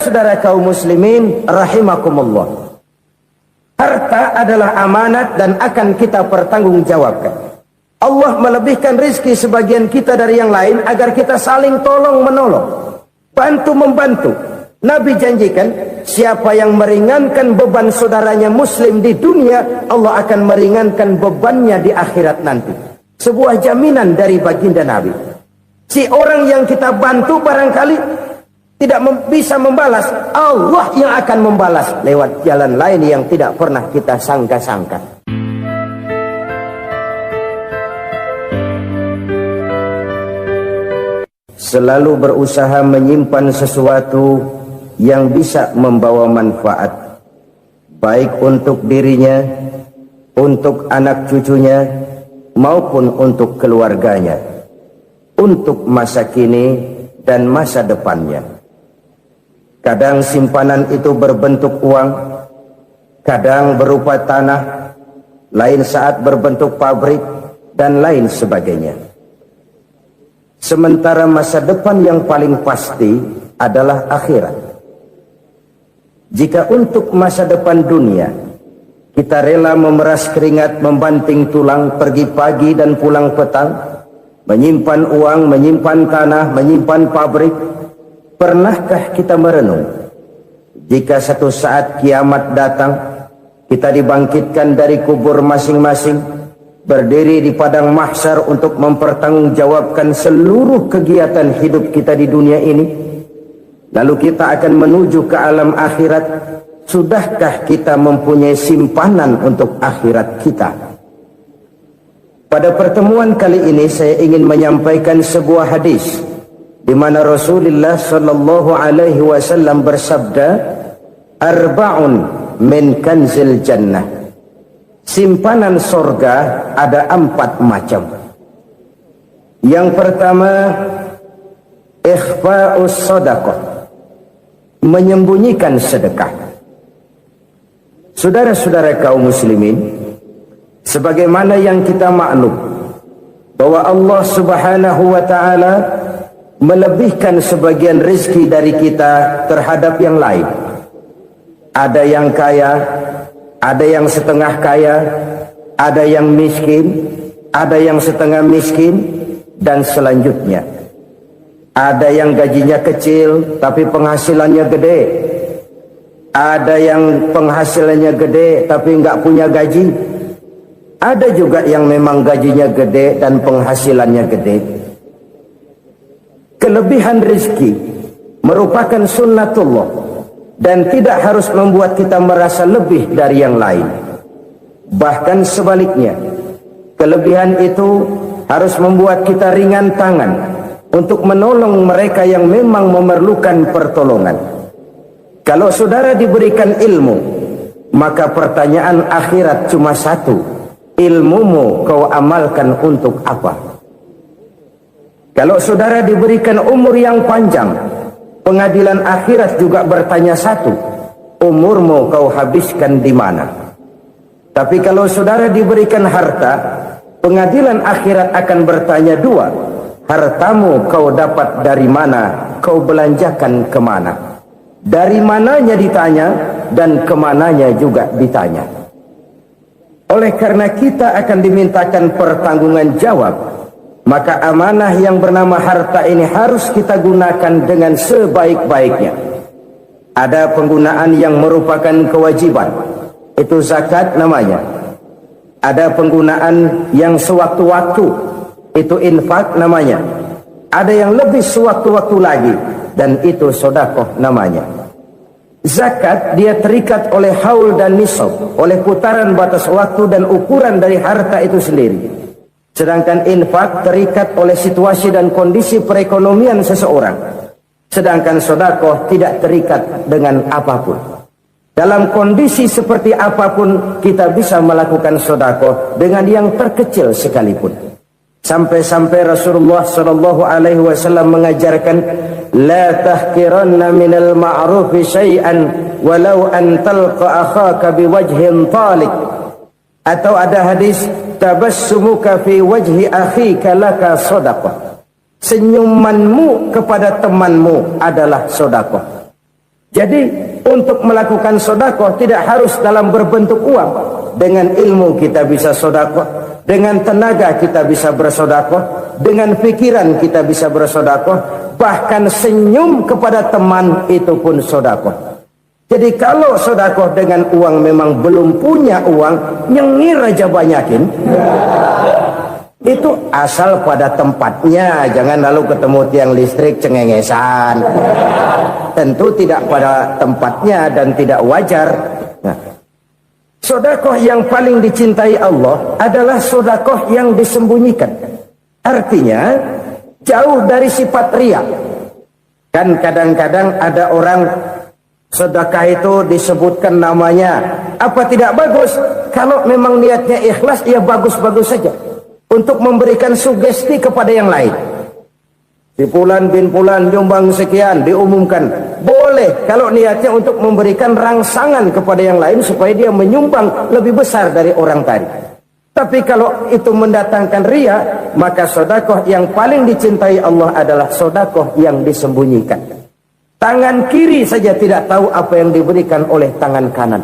Saudara kaum muslimin rahimakumullah, harta adalah amanat dan akan kita pertanggungjawabkan. Allah melebihkan rizki sebagian kita dari yang lain agar kita saling tolong menolong, bantu membantu. Nabi janjikan, siapa yang meringankan beban saudaranya muslim di dunia, Allah akan meringankan bebannya di akhirat nanti. Sebuah jaminan dari baginda Nabi. Si orang yang kita bantu barangkali tidak bisa membalas, Allah yang akan membalas lewat jalan lain yang tidak pernah kita sangka-sangka. Selalu berusaha menyimpan sesuatu yang bisa membawa manfaat, baik untuk dirinya, untuk anak cucunya, maupun untuk keluarganya, untuk masa kini dan masa depannya. Kadang simpanan itu berbentuk uang, kadang berupa tanah, lain saat berbentuk pabrik, dan lain sebagainya. Sementara masa depan yang paling pasti adalah akhirat. Jika untuk masa depan dunia, kita rela memeras keringat, membanting tulang, pergi pagi dan pulang petang, menyimpan uang, menyimpan tanah, menyimpan pabrik, pernahkah kita merenung, jika satu saat kiamat datang, kita dibangkitkan dari kubur masing-masing, berdiri di padang mahsyar untuk mempertanggungjawabkan seluruh kegiatan hidup kita di dunia ini, lalu kita akan menuju ke alam akhirat. Sudahkah kita mempunyai simpanan untuk akhirat kita? Pada pertemuan kali ini saya ingin menyampaikan sebuah hadis di mana Rasulullah sallallahu alaihi wasallam bersabda, arba'un min kanzil jannah. Simpanan sorga ada 4 macam. Yang pertama, ikhfa'us sadaqah, menyembunyikan sedekah. Saudara-saudara kaum muslimin, sebagaimana yang kita maklum bahwa Allah Subhanahu wa taala melebihkan sebagian rezeki dari kita terhadap yang lain. Ada yang kaya, ada yang setengah kaya, ada yang miskin, ada yang setengah miskin, dan selanjutnya. Ada yang gajinya kecil tapi penghasilannya gede. Ada yang penghasilannya gede tapi nggak punya gaji. Ada juga yang memang gajinya gede dan penghasilannya gede. Kelebihan rezeki merupakan sunnatullah dan tidak harus membuat kita merasa lebih dari yang lain. Bahkan sebaliknya, kelebihan itu harus membuat kita ringan tangan untuk menolong mereka yang memang memerlukan pertolongan. Kalau saudara diberikan ilmu, maka pertanyaan akhirat cuma satu, ilmumu kau amalkan untuk apa? Kalau saudara diberikan umur yang panjang, pengadilan akhirat juga bertanya satu, umurmu kau habiskan di mana? Tapi kalau saudara diberikan harta, pengadilan akhirat akan bertanya dua, hartamu kau dapat dari mana, kau belanjakan kemana? Dari mananya ditanya, dan kemananya juga ditanya. Oleh karena kita akan dimintakan pertanggungan jawab, maka amanah yang bernama harta ini harus kita gunakan dengan sebaik-baiknya. Ada penggunaan yang merupakan kewajiban, itu zakat namanya. Ada penggunaan yang sewaktu-waktu, itu infak namanya. Ada yang lebih sewaktu-waktu lagi, dan itu sedekah namanya. Zakat dia terikat oleh haul dan nisab, oleh putaran batas waktu dan ukuran dari harta itu sendiri. Sedangkan infak terikat oleh situasi dan kondisi perekonomian seseorang. Sedangkan sedekah tidak terikat dengan apapun. Dalam kondisi seperti apapun kita bisa melakukan sedekah dengan yang terkecil sekalipun. Sampai-sampai Rasulullah sallallahu alaihi wasallam mengajarkan, la tahqiranna minal ma'rufi syai'an walau an talqa akhaka biwajhin talik. Atau ada hadis, tabassumuka fi wajhi akhika laka shadaqah. Senyumanmu kepada temanmu adalah sedekah. Jadi untuk melakukan sedekah tidak harus dalam berbentuk uang. Dengan ilmu kita bisa sedekah, dengan tenaga kita bisa bersedekah, dengan pikiran kita bisa bersedekah, bahkan senyum kepada teman itu pun sedekah. Jadi kalau sedekah dengan uang memang belum punya uang, nyengir aja banyakin. Itu asal pada tempatnya, jangan lalu ketemu tiang listrik cengengesan. Tentu tidak pada tempatnya dan tidak wajar. Nah, sedekah yang paling dicintai Allah adalah sedekah yang disembunyikan. Artinya jauh dari sifat riya. Kan kadang-kadang ada orang sedekah itu disebutkan namanya. Apa tidak bagus? Kalau memang niatnya ikhlas, ya bagus-bagus saja. Untuk memberikan sugesti kepada yang lain. Si Fulan bin Fulan nyumbang sekian, diumumkan. Boleh kalau niatnya untuk memberikan rangsangan kepada yang lain supaya dia menyumbang lebih besar dari orang tadi. Tapi kalau itu mendatangkan riya, maka sedekah yang paling dicintai Allah adalah sedekah yang disembunyikan. Tangan kiri saja tidak tahu apa yang diberikan oleh tangan kanan.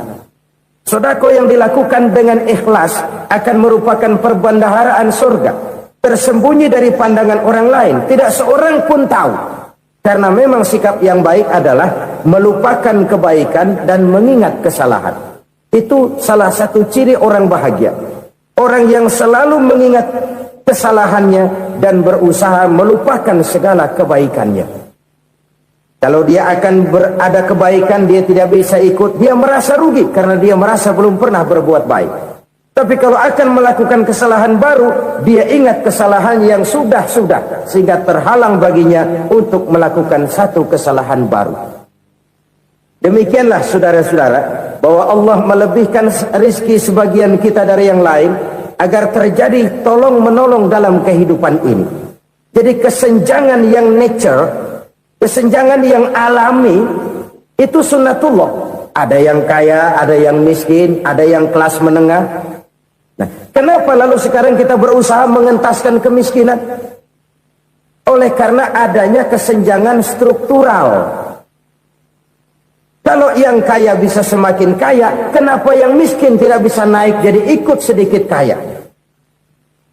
Sedekah yang dilakukan dengan ikhlas akan merupakan perbendaharaan surga, tersembunyi dari pandangan orang lain, tidak seorang pun tahu. Karena memang sikap yang baik adalah melupakan kebaikan dan mengingat kesalahan. Itu salah satu ciri orang bahagia. Orang yang selalu mengingat kesalahannya dan berusaha melupakan segala kebaikannya. Kalau dia akan berada kebaikan, dia tidak bisa ikut, dia merasa rugi karena dia merasa belum pernah berbuat baik. Tapi kalau akan melakukan kesalahan baru, dia ingat kesalahan yang sudah-sudah, sehingga terhalang baginya untuk melakukan satu kesalahan baru. Demikianlah saudara-saudara, bahwa Allah melebihkan rizki sebagian kita dari yang lain, agar terjadi tolong-menolong dalam kehidupan ini. Jadi kesenjangan yang nature, kesenjangan yang alami, itu sunnatullah. Ada yang kaya, ada yang miskin, ada yang kelas menengah. Nah, kenapa lalu sekarang kita berusaha mengentaskan kemiskinan? Oleh karena adanya kesenjangan struktural. Kalau yang kaya bisa semakin kaya, kenapa yang miskin tidak bisa naik jadi ikut sedikit kaya?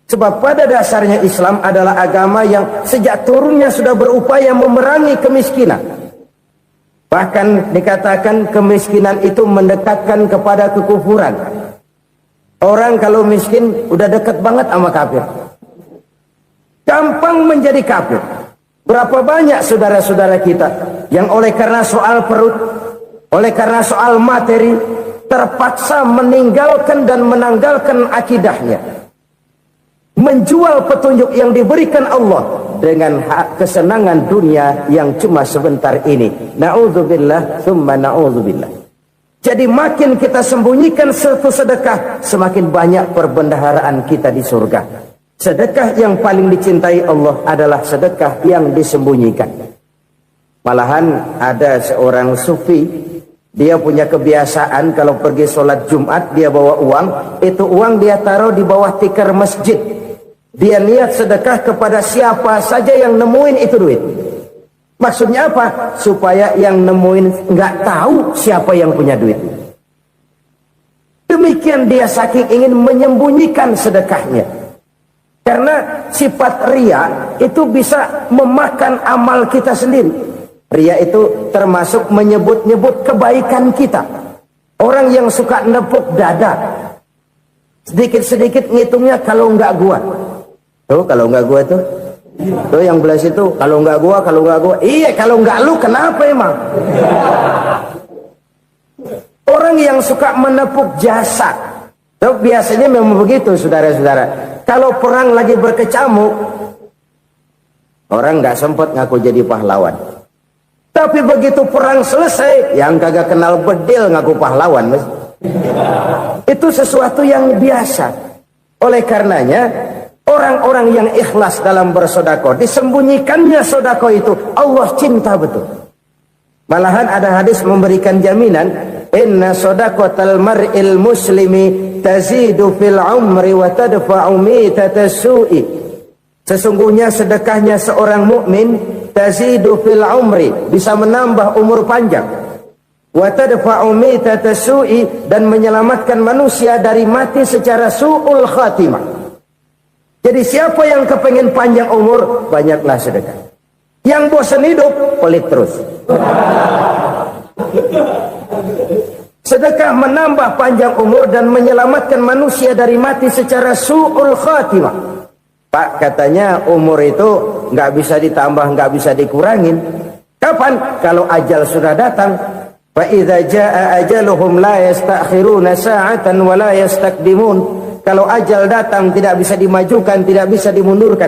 Sebab pada dasarnya Islam adalah agama yang sejak turunnya sudah berupaya memerangi kemiskinan. Bahkan dikatakan kemiskinan itu mendekatkan kepada kekufuran. Orang kalau miskin udah dekat banget sama kafir. Gampang menjadi kafir. Berapa banyak saudara-saudara kita yang oleh karena soal perut, oleh karena soal materi, terpaksa meninggalkan dan menanggalkan akidahnya. Menjual petunjuk yang diberikan Allah dengan kesenangan dunia yang cuma sebentar ini. Na'udzubillah, summa na'udzubillah. Jadi makin kita sembunyikan satu sedekah, semakin banyak perbendaharaan kita di surga. Sedekah yang paling dicintai Allah adalah sedekah yang disembunyikan. Malahan ada seorang sufi, dia punya kebiasaan kalau pergi sholat Jumat dia bawa uang, itu uang dia taruh di bawah tikar masjid. Dia niat sedekah kepada siapa saja yang nemuin itu duit. Maksudnya apa? Supaya yang nemuin nggak tahu siapa yang punya duit. Demikian dia saking ingin menyembunyikan sedekahnya. Karena sifat riya itu bisa memakan amal kita sendiri. Riya itu termasuk menyebut-nyebut kebaikan kita. Orang yang suka nepuk dada, sedikit-sedikit ngitungnya kalau nggak gua. Tuh kalau nggak gua tuh. Tuh yang belah situ, kalau nggak gua, kalau nggak gua. Iya, kalau nggak lu kenapa emang? Orang yang suka menepuk jasa, tuh biasanya memang begitu, saudara-saudara. Kalau perang lagi berkecamuk, orang nggak sempat ngaku jadi pahlawan. Tapi begitu perang selesai, yang kagak kenal bedil ngaku pahlawan, mas. Itu sesuatu yang biasa. Oleh karenanya, orang-orang yang ikhlas dalam bersedekah, disembunyikannya sedekah itu, Allah cinta betul. Malahan ada hadis memberikan jaminan, inna sedaqatal mar'il muslimi tazidu fil umri wa tadfa'u mitatas su'i. Sesungguhnya sedekahnya seorang mukmin tazidu fil umri, bisa menambah umur panjang, wa tadfa'u mitata su'i, dan menyelamatkan manusia dari mati secara su'ul khatimah. Jadi siapa yang kepengen panjang umur, banyaklah sedekah. Yang bosan hidup, pelit terus. Sedekah menambah panjang umur dan menyelamatkan manusia dari mati secara su'ul khatimah. Pak, katanya umur itu nggak bisa ditambah, nggak bisa dikurangin. Kapan? Kalau ajal sudah datang. Fa idza jaa ajaluhum la yastakhiruna sa'atan wa la yastaqdimun. Kalau ajal datang tidak bisa dimajukan, tidak bisa dimundurkan.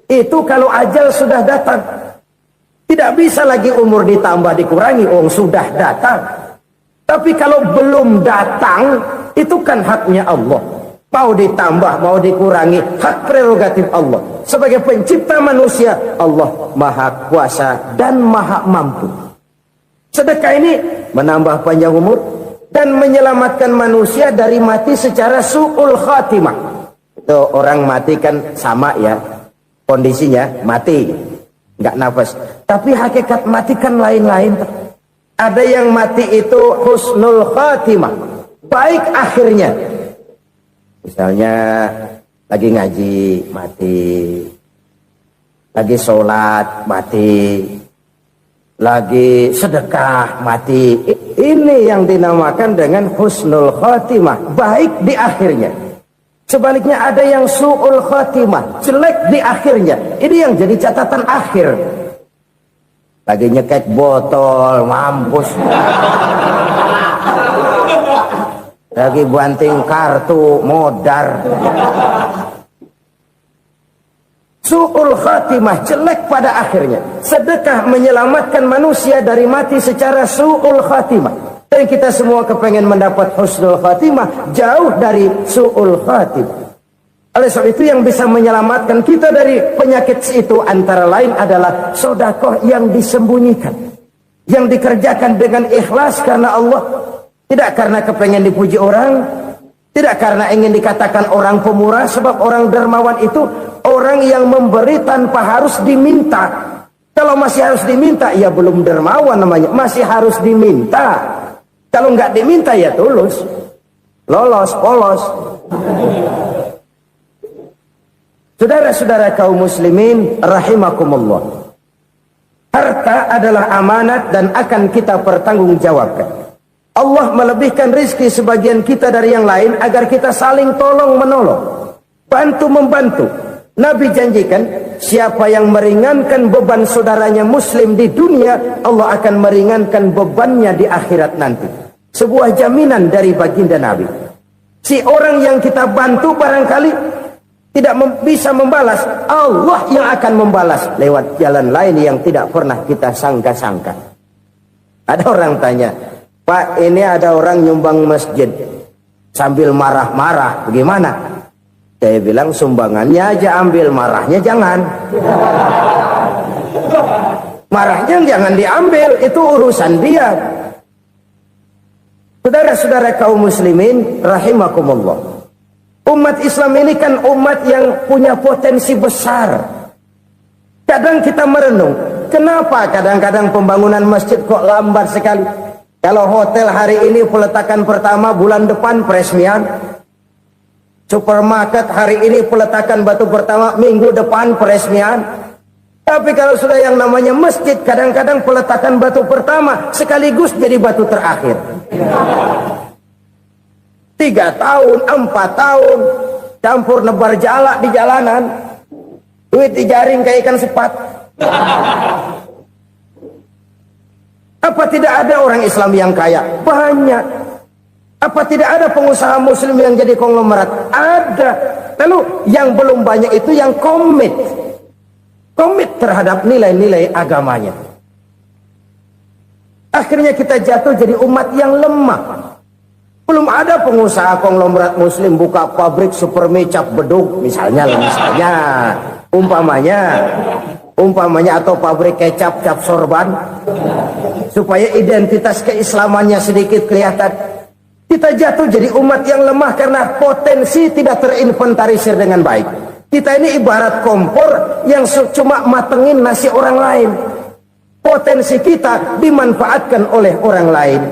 Itu kalau ajal sudah datang. Tidak bisa lagi umur ditambah dikurangi, sudah datang. Tapi kalau belum datang, itu kan haknya Allah. Mau ditambah, mau dikurangi, hak prerogatif Allah. Sebagai pencipta manusia, Allah maha kuasa dan maha mampu. Sedekah ini menambah panjang umur dan menyelamatkan manusia dari mati secara su'ul khatimah. Itu orang mati kan sama ya, kondisinya mati, nggak nafas. Tapi hakikat mati kan lain-lain. Ada yang mati itu husnul khatimah, baik akhirnya. Misalnya lagi ngaji mati, lagi sholat mati, lagi sedekah mati. Ini yang dinamakan dengan husnul khatimah, baik di akhirnya. Sebaliknya ada yang su'ul khatimah, jelek di akhirnya. Ini yang jadi catatan akhir. Lagi nyekek botol, mampus. Lagi banting kartu, modar. Su'ul khatimah, jelek pada akhirnya. Sedekah menyelamatkan manusia dari mati secara su'ul khatimah. Dan kita semua kepengen mendapat husnul khatimah, jauh dari su'ul khatimah. Oleh sebab itu yang bisa menyelamatkan kita dari penyakit itu antara lain adalah sedekah yang disembunyikan, yang dikerjakan dengan ikhlas karena Allah, tidak karena kepengen dipuji orang, tidak karena ingin dikatakan orang pemurah. Sebab orang dermawan itu orang yang memberi tanpa harus diminta. Kalau masih harus diminta, ya belum dermawan namanya, masih harus diminta. Kalau nggak diminta ya tulus, lolos, polos. Saudara-saudara kaum muslimin rahimakumullah, harta adalah amanat dan akan kita pertanggungjawabkan. Allah melebihkan rizki sebagian kita dari yang lain agar kita saling tolong menolong, bantu membantu. Nabi janjikan, siapa yang meringankan beban saudaranya muslim di dunia, Allah akan meringankan bebannya di akhirat nanti. Sebuah jaminan dari baginda Nabi. Si orang yang kita bantu barangkali tidak bisa membalas, Allah yang akan membalas lewat jalan lain yang tidak pernah kita sangka-sangka. Ada orang tanya, Pak, ini ada orang nyumbang masjid sambil marah-marah, bagaimana? Saya bilang sumbangannya aja ambil, marahnya jangan. Marahnya jangan diambil, itu urusan dia. Saudara-saudara kaum muslimin rahimakumullah, umat Islam ini kan umat yang punya potensi besar. Kadang kita merenung, kenapa kadang-kadang pembangunan masjid kok lambat sekali? Kalau hotel hari ini peletakan pertama, bulan depan peresmian. Supermarket hari ini peletakan batu pertama, minggu depan peresmian. Tapi kalau sudah yang namanya masjid, kadang-kadang peletakan batu pertama sekaligus jadi batu terakhir. 3 tahun, 4 tahun, campur nebar jalak di jalanan, duit dijaring kayak ikan sepat. Apa tidak ada orang Islam yang kaya? Banyak. Apa tidak ada pengusaha muslim yang jadi konglomerat? Ada. Lalu yang belum banyak itu yang komit terhadap nilai-nilai agamanya. Akhirnya kita jatuh jadi umat yang lemah. Belum ada pengusaha konglomerat muslim buka pabrik supermi cap bedug misalnya umpamanya atau pabrik kecap cap sorban supaya identitas keislamannya sedikit kelihatan. Kita jatuh jadi umat yang lemah karena potensi tidak terinventarisir dengan baik. Kita ini ibarat kompor yang cuma matengin nasi orang lain. potensi kita dimanfaatkan oleh orang lain.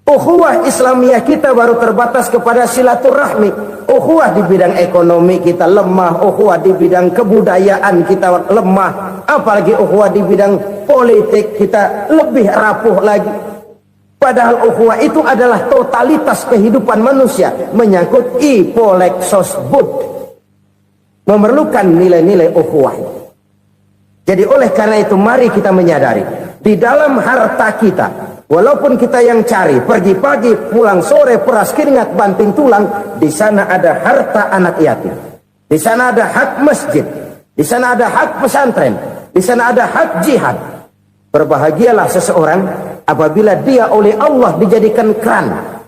Ukhuwah Islamiyah kita baru terbatas kepada silaturahmi. Ukhuwah di bidang ekonomi kita lemah, ukhuwah di bidang kebudayaan kita lemah, apalagi ukhuwah di bidang politik kita lebih rapuh lagi. Padahal ukhuwah itu adalah totalitas kehidupan manusia, menyangkut ipolek sosbud, memerlukan nilai-nilai ukhuwah. Jadi oleh karena itu mari kita menyadari di dalam harta kita, walaupun kita yang cari pergi pagi pulang sore peras keringat banting tulang, di sana ada harta anak yatim, di sana ada hak masjid, di sana ada hak pesantren, di sana ada hak jihad. Berbahagialah seseorang apabila dia oleh Allah dijadikan keran.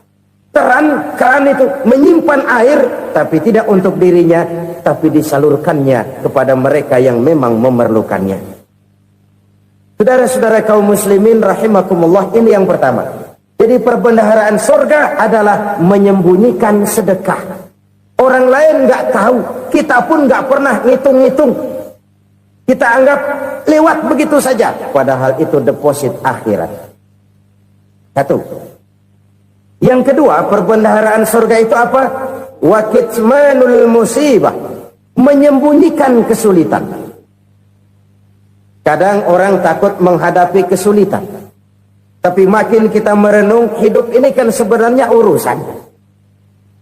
Keran itu menyimpan air, tapi tidak untuk dirinya, tapi disalurkannya kepada mereka yang memang memerlukannya. Saudara-saudara kaum muslimin rahimakumullah, ini yang pertama. Jadi perbendaharaan surga adalah menyembunyikan sedekah. Orang lain nggak tahu, kita pun nggak pernah ngitung-ngitung. Kita anggap lewat begitu saja, padahal itu deposit akhirat. Satu. Yang kedua, perbendaharaan surga itu apa? Wa kitmanul musibah, menyembunyikan kesulitan. Kadang orang takut menghadapi kesulitan, tapi makin kita merenung, hidup ini kan sebenarnya urusan.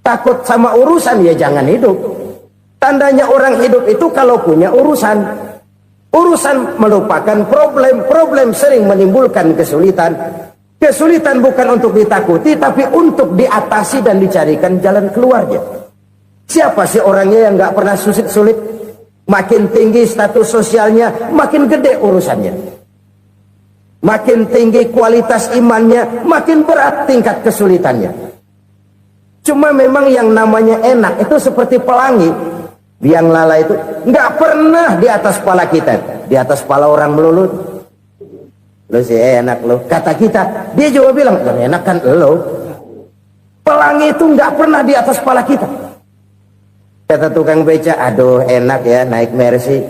Takut sama urusan ya jangan hidup. Tandanya orang hidup itu kalau punya urusan. Urusan melupakan problem, problem sering menimbulkan kesulitan. Kesulitan bukan untuk ditakuti, tapi untuk diatasi dan dicarikan jalan keluarnya. Siapa sih orangnya yang nggak pernah sulit-sulit? Makin tinggi status sosialnya, makin gede urusannya. Makin tinggi kualitas imannya, makin berat tingkat kesulitannya. Cuma memang yang namanya enak itu seperti pelangi. Biang lala itu nggak pernah di atas kepala kita, di atas kepala orang melulu. Lo sih enak lo, kata kita. Dia juga bilang, yang enak kan lo. Pelangi itu nggak pernah di atas kepala kita. Kata tukang beca, aduh enak ya naik Mercy.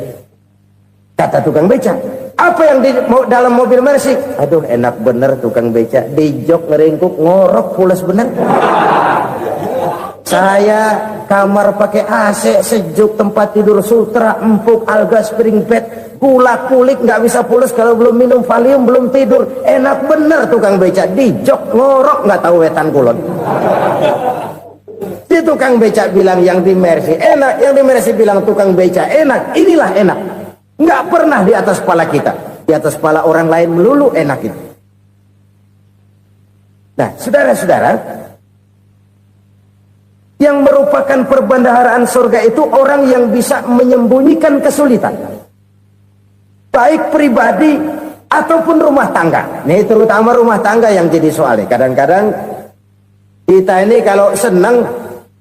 Kata tukang beca, apa yang di dalam mobil Mercy? Aduh enak bener tukang beca, di jok ngeringkuk ngorok pulas bener. Saya kamar pakai AC sejuk, tempat tidur sutra empuk, alga spring bed, kulak kulik nggak bisa pulas kalau belum minum Valium, belum tidur. Enak bener tukang beca, di jok ngorok nggak tahu wetan kulon. Si tukang beca bilang yang di Mercy enak, yang di Mercy bilang tukang beca enak. Inilah enak, nggak pernah di atas kepala kita, di atas kepala orang lain melulu enak itu. Nah saudara-saudara, yang merupakan perbendaharaan surga itu orang yang bisa menyembunyikan kesulitan, baik pribadi ataupun rumah tangga. Nih terutama rumah tangga yang jadi soalnya. Kadang-kadang kita ini kalau senang,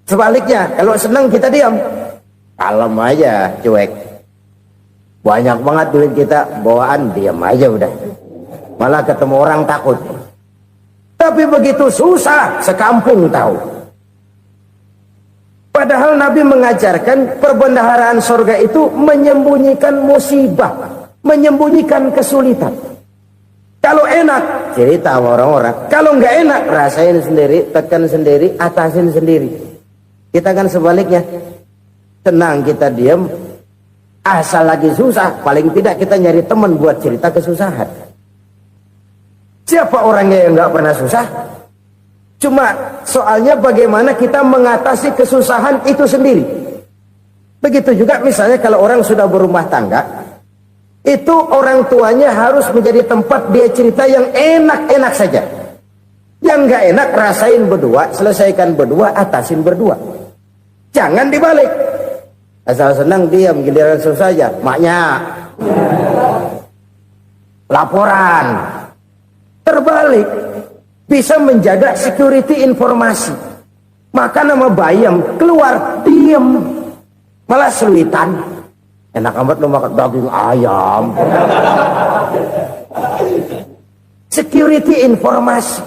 sebaliknya kalau senang kita diam, kalem aja, cuek. Banyak banget duit kita bawaan, diam aja udah. Malah ketemu orang takut. Tapi begitu susah, sekampung tahu. Padahal Nabi mengajarkan perbendaharaan surga itu menyembunyikan musibah, menyembunyikan kesulitan. Kalau enak, cerita sama orang-orang. Kalau nggak enak, rasain sendiri, tekan sendiri, atasin sendiri. Kita kan sebaliknya, tenang kita diam, asal lagi susah, paling tidak kita nyari teman buat cerita kesusahan. Siapa orangnya yang nggak pernah susah? Cuma soalnya bagaimana kita mengatasi kesusahan itu sendiri. Begitu juga misalnya kalau orang sudah berumah tangga, itu orang tuanya harus menjadi tempat dia cerita yang enak-enak saja. Yang nggak enak rasain berdua, selesaikan berdua, atasin berdua. Jangan dibalik. Asal senang diam, giliran susah aja. Maknya laporan. Terbalik. Bisa menjaga security informasi. Maka nama bayam keluar diam, malah seluitan. Enak amat lo makan daging ayam. Security informasi.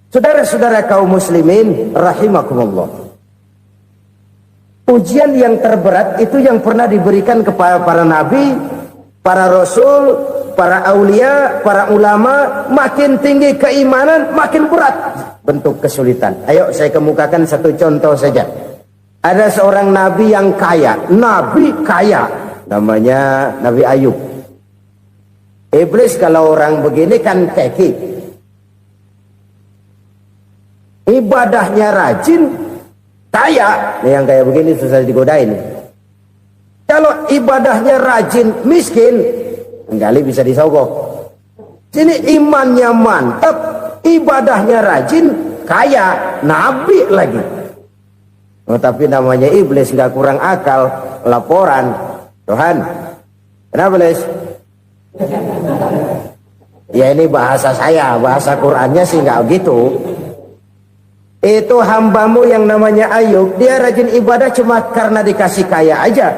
Saudara-saudara kaum muslimin rahimakumullah, ujian yang terberat itu yang pernah diberikan kepada para nabi, para rasul, para aulia, para ulama, makin tinggi keimanan, makin berat bentuk kesulitan. Ayo saya kemukakan satu contoh saja. Ada seorang nabi yang kaya, nabi kaya, namanya Nabi Ayub. Iblis kalau orang begini kan keki, ibadahnya rajin, kaya. Nih yang kayak begini susah digodain. Kalau ibadahnya rajin, miskin, kali bisa disogok. Sini imannya mantap, ibadahnya rajin, kaya, nabi lagi. Oh, tapi namanya iblis, nggak kurang akal. Laporan, Tuhan, kenapa Les? Ya ini bahasa saya, bahasa Qurannya sih nggak gitu. Itu hambamu yang namanya Ayub, dia rajin ibadah cuma karena dikasih kaya aja.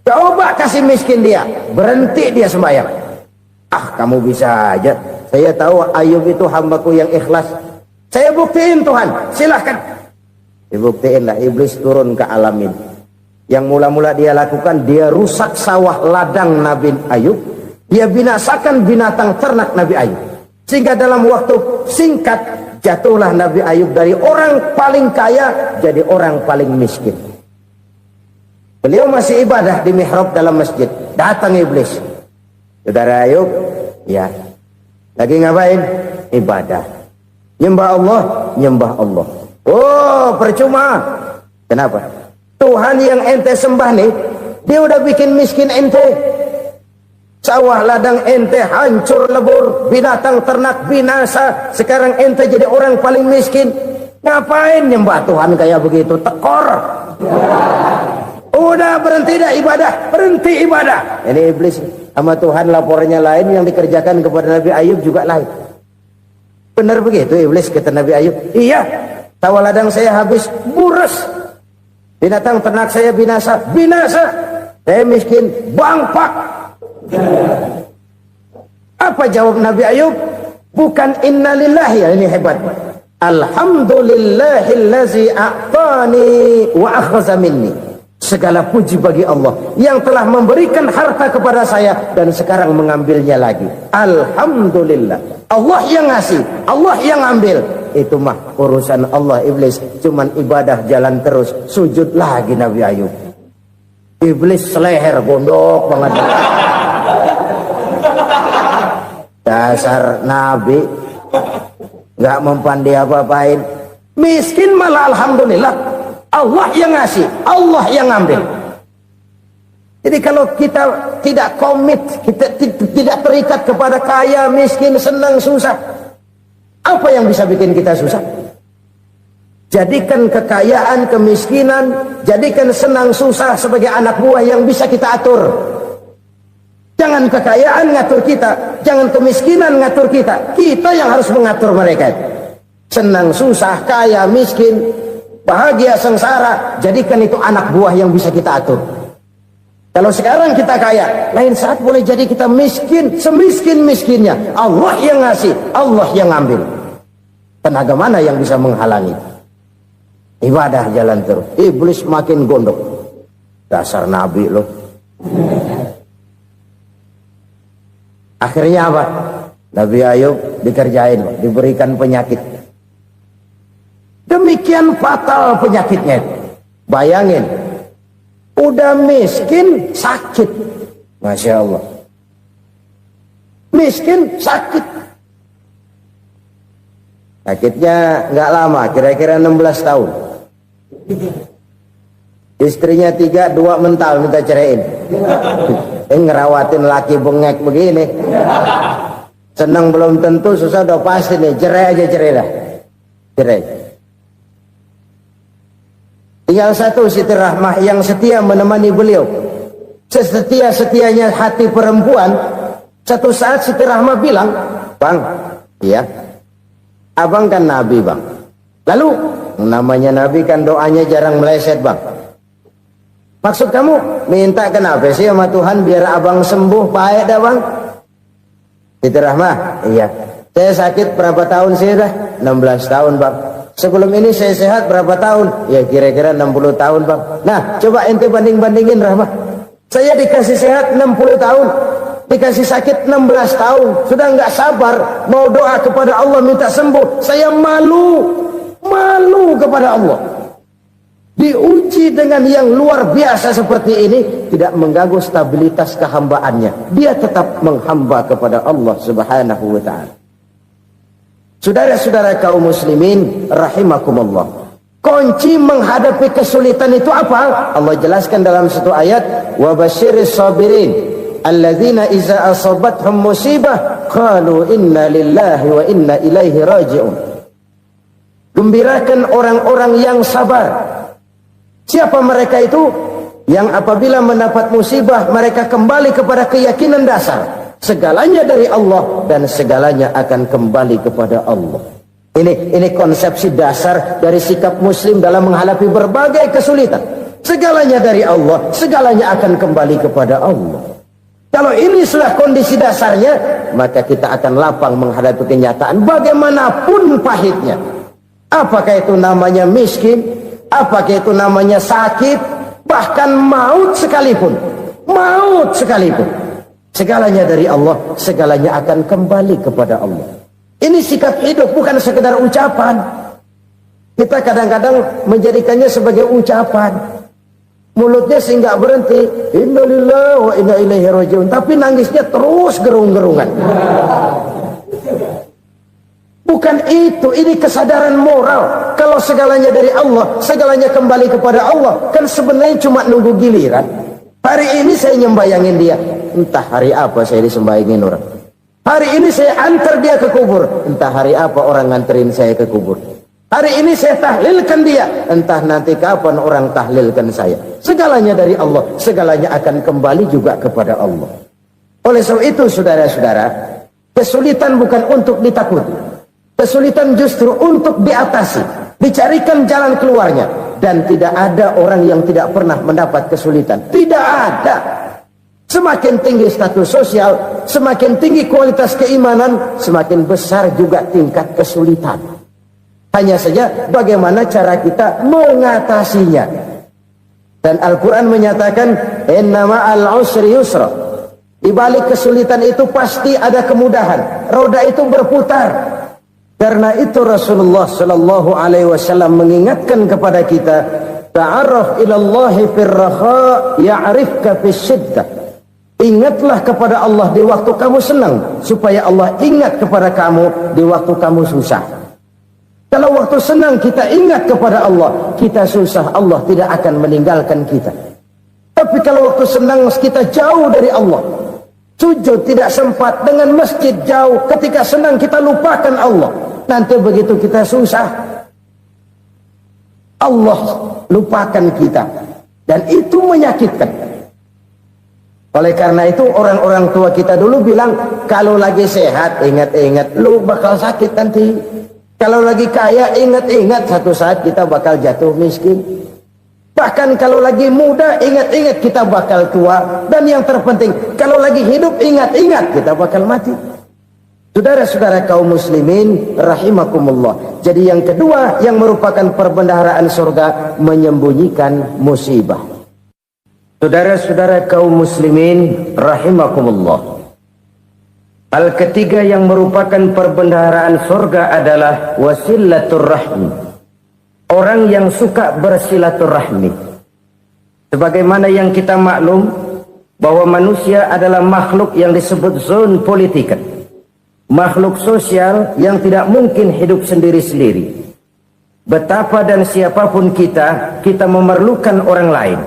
Coba kasih miskin dia, berhenti dia sembahyang. Ah, kamu bisa aja. Saya tahu Ayub itu hambaku yang ikhlas. Saya buktiin Tuhan, silahkan. Dibuktiin lah, iblis turun ke alamin. Yang mula-mula dia lakukan, dia rusak sawah ladang Nabi Ayub. Dia binasakan binatang ternak Nabi Ayub. Sehingga dalam waktu singkat, jatuhlah Nabi Ayub dari orang paling kaya, jadi orang paling miskin. Beliau masih ibadah di mihrab dalam masjid. Datang iblis. Saudara Ayub, ya. Lagi ngapain? Ibadah. Nyembah Allah, nyembah Allah. Oh, percuma. Kenapa? Tuhan yang ente sembah nih, dia udah bikin miskin ente. Sawah ladang ente hancur lebur, binatang ternak binasa. Sekarang ente jadi orang paling miskin. Ngapain nyembah Tuhan kayak begitu? Tekor. Udah berhenti dah ibadah, berhenti ibadah. Ini iblis sama Tuhan laporannya lain, yang dikerjakan kepada Nabi Ayub juga lain. Benar begitu iblis, kata Nabi Ayub. Iya, sawah ladang saya habis, buras. Binatang ternak saya binasa, binasa. Saya miskin, bangpak. Apa jawab Nabi Ayub? Bukan innalillahi, ya ini hebat. Alhamdulillahillazi a'tani wa akhza minni. Segala puji bagi Allah yang telah memberikan harta kepada saya dan sekarang mengambilnya lagi. Alhamdulillah. Allah yang ngasih, Allah yang ambil. Itu mah urusan Allah. Iblis cuman ibadah jalan terus, sujud lagi Nabi Ayub. Iblis seleher gondok banget. Dasar Nabi nggak mempandai apa-apain. Miskin malah alhamdulillah. Allah yang ngasih, Allah yang ambil. Jadi kalau kita tidak komit, kita tidak terikat kepada kaya, miskin, senang, susah, apa yang bisa bikin kita susah? Jadikan kekayaan, kemiskinan, jadikan senang, susah sebagai anak buah yang bisa kita atur. Jangan kekayaan ngatur kita, jangan kemiskinan ngatur kita. Kita yang harus mengatur mereka. Senang, susah, kaya, miskin, bahagia, sengsara, jadikan itu anak buah yang bisa kita atur. Kalau sekarang kita kaya, lain saat boleh jadi kita miskin, semiskin-miskinnya. Allah yang ngasih, Allah yang ambil. Tenaga mana yang bisa menghalangi? Ibadah jalan terus. Iblis makin gondok. Dasar Nabi loh. Akhirnya apa? Nabi Ayub dikerjain, diberikan penyakit. Demikian fatal penyakitnya. Bayangin, udah miskin sakit. Masya Allah. Miskin sakit. Sakitnya nggak lama, kira-kira 16 tahun. Istrinya 3, 2 mental minta ceraiin. Ngerawatin laki bengek begini. Senang belum tentu, susah udah pasti nih. Cerai aja, cerai dah. Cerai. Tinggal satu Siti Rahmah yang setia menemani beliau. Sesetia-setianya hati perempuan. Satu saat Siti Rahmah bilang, "Bang, iya, abang kan Nabi bang. Lalu, namanya Nabi kan doanya jarang meleset bang. Maksud kamu minta kenapa sih sama Tuhan biar abang sembuh baik dah bang?" Siti Rahmah, iya. Saya sakit berapa tahun sih dah? 16 tahun bang. Sebelum ini saya sehat berapa tahun? Ya kira-kira 60 tahun bang. Nah coba ente banding-bandingin Rahmah. Saya dikasih sehat 60 tahun. dikasih sakit 16 tahun, sudah nggak sabar mau doa kepada Allah minta sembuh. Saya malu kepada Allah. Diuji dengan yang luar biasa seperti ini, tidak mengganggu stabilitas kehambaannya. Dia tetap menghamba kepada Allah Subhanahu wa ta'ala. Saudara-saudara kaum muslimin rahimakumullah, kunci menghadapi kesulitan itu apa? Allah jelaskan dalam satu ayat, wa basyiris sabirin alladzina iza asabathum musibah qalu inna lillahi wa inna ilaihi raji'un. Gembirakan orang-orang yang sabar. Siapa mereka itu? Yang apabila mendapat musibah mereka kembali kepada keyakinan dasar, segalanya dari Allah dan segalanya akan kembali kepada Allah. Ini konsepsi dasar dari sikap muslim dalam menghadapi berbagai kesulitan. Segalanya dari Allah, segalanya akan kembali kepada Allah. Kalau ini sudah kondisi dasarnya, maka kita akan lapang menghadapi kenyataan bagaimanapun pahitnya. Apakah itu namanya miskin, apakah itu namanya sakit, bahkan maut sekalipun. Segalanya dari Allah, segalanya akan kembali kepada Allah. Ini sikap hidup, bukan sekedar ucapan. Kita kadang-kadang menjadikannya sebagai ucapan. Mulutnya sih nggak berhenti, innalillahi wa inna ilaihi raji'un, tapi nangisnya terus gerung-gerungan. Bukan itu, ini kesadaran moral. Kalau segalanya dari Allah, segalanya kembali kepada Allah, kan sebenarnya cuma nunggu giliran. Hari ini saya nyembayangin dia, entah hari apa saya disembayangin orang. Hari ini saya antar dia ke kubur, entah hari apa orang nganterin saya ke kubur. Hari ini saya tahlilkan dia, entah nanti kapan orang tahlilkan saya. Segalanya dari Allah, segalanya akan kembali juga kepada Allah. Oleh sebab itu saudara-saudara, kesulitan bukan untuk ditakuti. Kesulitan justru untuk diatasi, dicarikan jalan keluarnya. Dan tidak ada orang yang tidak pernah mendapat kesulitan. Tidak ada. Semakin tinggi status sosial, semakin tinggi kualitas keimanan, semakin besar juga tingkat kesulitan. Hanya saja bagaimana cara kita mengatasinya. Dan Al-Quran menyatakan, inna ma'al usri yusra. Di balik kesulitan itu pasti ada kemudahan. Roda itu berputar. Karena itu Rasulullah sallallahu alaihi wasallam mengingatkan kepada kita, ta'arraf ilallahi firraha ya'rifka fisyiddah. Ingatlah kepada Allah di waktu kamu senang, supaya Allah ingat kepada kamu di waktu kamu susah. Kalau waktu senang kita ingat kepada Allah, kita susah, Allah tidak akan meninggalkan kita. Tapi kalau waktu senang kita jauh dari Allah, sujud tidak sempat, dengan masjid jauh, ketika senang kita lupakan Allah. Nanti begitu kita susah, Allah lupakan kita. Dan itu menyakitkan. Oleh karena itu orang-orang tua kita dulu bilang, kalau lagi sehat ingat-ingat lu bakal sakit nanti. Kalau lagi kaya ingat-ingat satu saat kita bakal jatuh miskin. Bahkan kalau lagi muda ingat-ingat kita bakal tua. Dan yang terpenting, kalau lagi hidup ingat-ingat kita bakal mati. Saudara-saudara kaum muslimin rahimakumullah. Jadi yang kedua yang merupakan perbendaharaan surga, menyembunyikan musibah. Saudara-saudara kaum muslimin rahimakumullah. Hal ketiga yang merupakan perbendaharaan surga adalah wasilaturrahmi. Orang yang suka bersilaturahmi. Sebagaimana yang kita maklum bahwa manusia adalah makhluk yang disebut zon politika. Makhluk sosial yang tidak mungkin hidup sendiri-sendiri. Betapa dan siapapun kita memerlukan orang lain.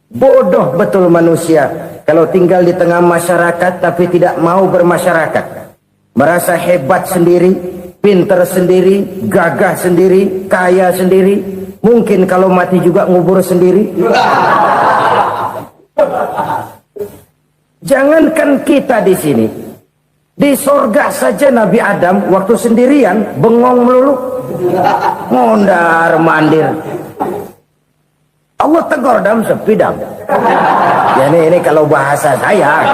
Bodoh betul manusia kalau tinggal di tengah masyarakat tapi tidak mau bermasyarakat. Merasa hebat sendiri, pintar sendiri, gagah sendiri, kaya sendiri. Mungkin kalau mati juga ngubur sendiri. Jangankan kita di sini, di sorga saja Nabi Adam waktu sendirian bengong melulu, mondar mandir. Allah tegur dam sepi dam. Ya ini kalau bahasa saya.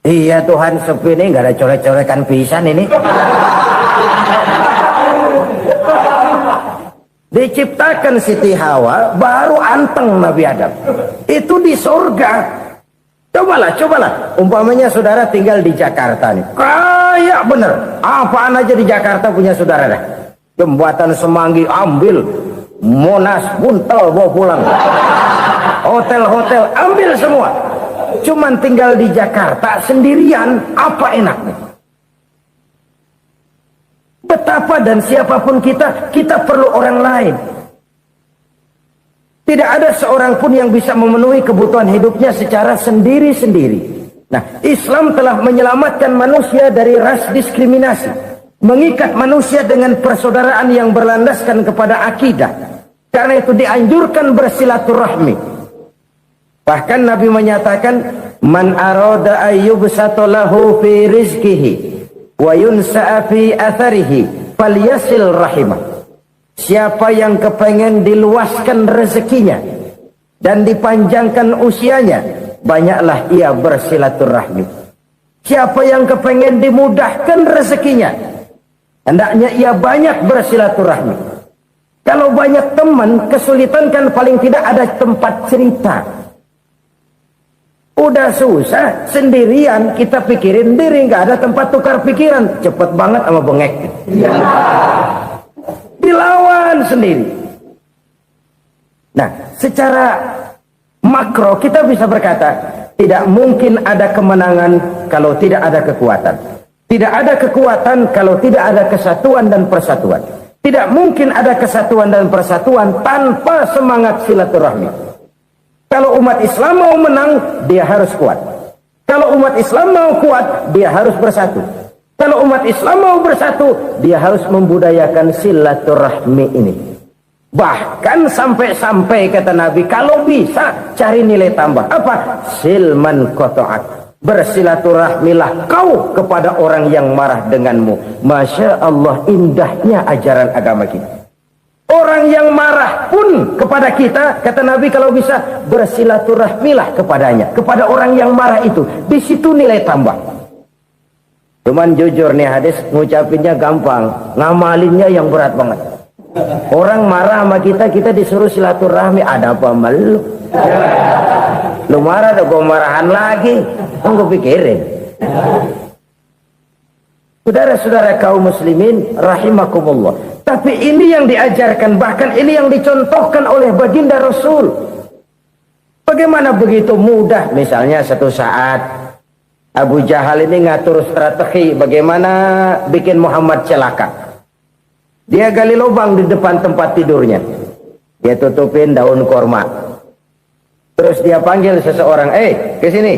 Iya Tuhan sepi nih, nggak ada coret-coretan pisan ini. Diciptakan Siti Hawa baru anteng Nabi Adam. Itu di sorga. Cobalah. Umpamanya saudara tinggal di Jakarta nih. Kayak bener. Apaan aja di Jakarta punya saudara dah. Jembatan Semanggi ambil. Monas, Buntel bawa pulang. Hotel-hotel ambil semua. Cuman tinggal di Jakarta sendirian. Apa enaknya? Betapa dan siapapun kita perlu orang lain. Tidak ada seorang pun yang bisa memenuhi kebutuhan hidupnya secara sendiri-sendiri. Nah, Islam telah menyelamatkan manusia dari ras diskriminasi. Mengikat manusia dengan persaudaraan yang berlandaskan kepada akidah. Karena itu dianjurkan bersilaturahmi. Bahkan Nabi menyatakan, Man arada ayyubsata lahu fi rizkihi wa yunsa'a fi atharihi falyasil rahimah. Siapa yang kepengen diluaskan rezekinya dan dipanjangkan usianya, banyaklah ia bersilaturahmi. Siapa yang kepengen dimudahkan rezekinya, hendaknya ia banyak bersilaturahmi. Kalau banyak teman, kesulitan kan paling tidak ada tempat cerita. Udah susah, sendirian kita pikirin diri, nggak ada tempat tukar pikiran. Cepet banget sama bengek. Dilawan sendiri. Nah, secara makro kita bisa berkata, tidak mungkin ada kemenangan kalau tidak ada kekuatan. Tidak ada kekuatan kalau tidak ada kesatuan dan persatuan. Tidak mungkin ada kesatuan dan persatuan tanpa semangat silaturahmi. Kalau umat Islam mau menang, dia harus kuat. Kalau umat Islam mau kuat, dia harus bersatu. Kalau umat Islam mau bersatu, dia harus membudayakan silaturahmi ini. Bahkan sampai-sampai kata Nabi, kalau bisa cari nilai tambah. Apa? Silman qata'ak. Bersilaturahmilah kau kepada orang yang marah denganmu. Masya Allah, indahnya ajaran agama kita. Orang yang marah pun kepada kita, kata Nabi, kalau bisa bersilaturahmilah kepadanya, kepada orang yang marah itu. Di situ nilai tambah. Cuman jujur nih hadis, ngucapinnya gampang, ngamalinnya yang berat banget. Orang marah sama kita, kita disuruh silaturahmi. Ada apa malu? Lu marah, ada gua marahan lagi. Tunggu pikirin. Saudara-saudara kaum muslimin rahimakumullah. Tapi ini yang diajarkan, bahkan ini yang dicontohkan oleh baginda Rasul. Bagaimana begitu mudah, misalnya satu saat Abu Jahal ini ngatur strategi bagaimana bikin Muhammad celaka. Dia gali lubang di depan tempat tidurnya. Dia tutupin daun korma. Terus dia panggil seseorang, ke sini.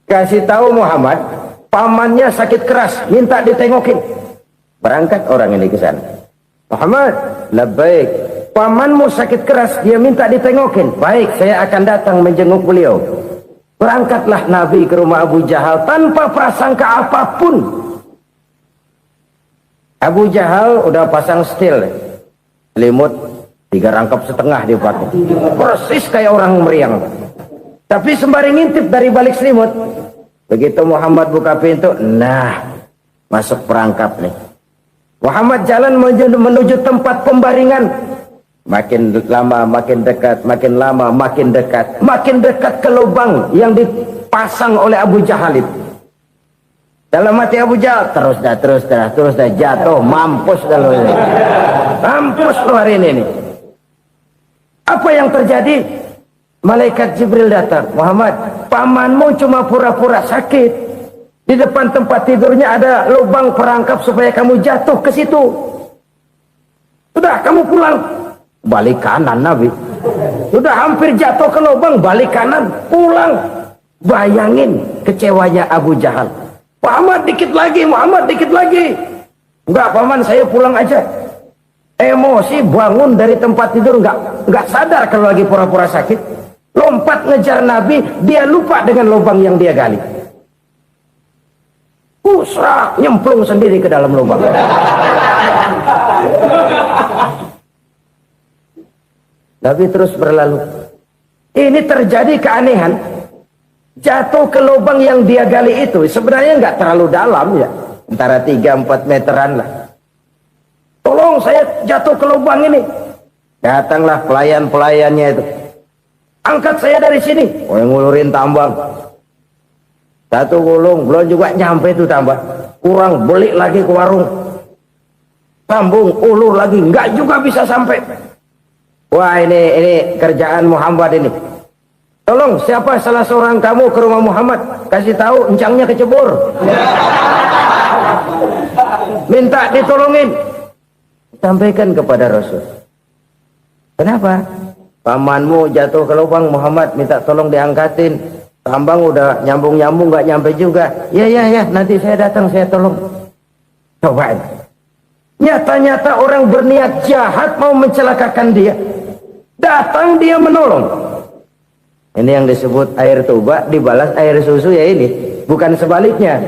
Kasih tahu Muhammad, pamannya sakit keras, minta ditengokin. Berangkat orang ini ke sana. Muhammad, labbaik. Pamanmu sakit keras, dia minta ditengokin. Baik, saya akan datang menjenguk beliau. Berangkatlah Nabi ke rumah Abu Jahal tanpa prasangka apapun. Abu Jahal udah pasang stil, selimut 3 rangkap setengah dia pakai, persis kayak orang meriang. Tapi sembari ngintip dari balik selimut, begitu Muhammad buka pintu, nah masuk perangkap nih. Muhammad jalan menuju tempat pembaringan. Makin lama makin dekat, makin lama makin dekat, makin dekat ke lubang yang dipasang oleh Abu Jahal itu. Dalam hati Abu Jahal, terus dah jatuh, mampus dah lo ini. Mampus lo hari ini nih. Apa yang terjadi? Malaikat Jibril datang. Muhammad, pamanmu cuma pura-pura sakit. Di depan tempat tidurnya ada lubang perangkap supaya kamu jatuh ke situ. Sudah, kamu pulang. Balik kanan Nabi. Sudah hampir jatuh ke lubang, balik kanan, pulang. Bayangin kecewanya Abu Jahal. Muhammad dikit lagi, Muhammad dikit lagi. Enggak, paman, saya pulang aja. Emosi bangun dari tempat tidur, enggak sadar kalau lagi pura-pura sakit. Lompat ngejar Nabi, dia lupa dengan lubang yang dia gali. Usrak, nyemplung sendiri ke dalam lubang. Nabi terus berlalu. Ini terjadi keanehan. Jatuh ke lubang yang dia gali itu sebenarnya nggak terlalu dalam ya, antara 3-4 meteran lah. Tolong, saya jatuh ke lubang ini. Datanglah pelayan-pelayannya itu. Angkat saya dari sini. Oh, yang ngulurin tambang. Satu gulung belum juga nyampe itu tambah. Kurang beli lagi ke warung. Sambung ulur lagi enggak juga bisa sampai. Wah ini kerjaan Muhammad ini. Tolong siapa salah seorang kamu ke rumah Muhammad, kasih tahu encangnya kecebur. Minta ditolongin. Sampaikan kepada Rasul. Kenapa? Pamanmu jatuh ke lubang, Muhammad minta tolong diangkatin. Tambang udah nyambung-nyambung nggak nyampe juga. Ya nanti saya datang saya tolong. Coba. Nyata-nyata orang berniat jahat mau mencelakakan dia. Datang dia menolong. Ini yang disebut air tuba dibalas air susu ya ini. Bukan sebaliknya.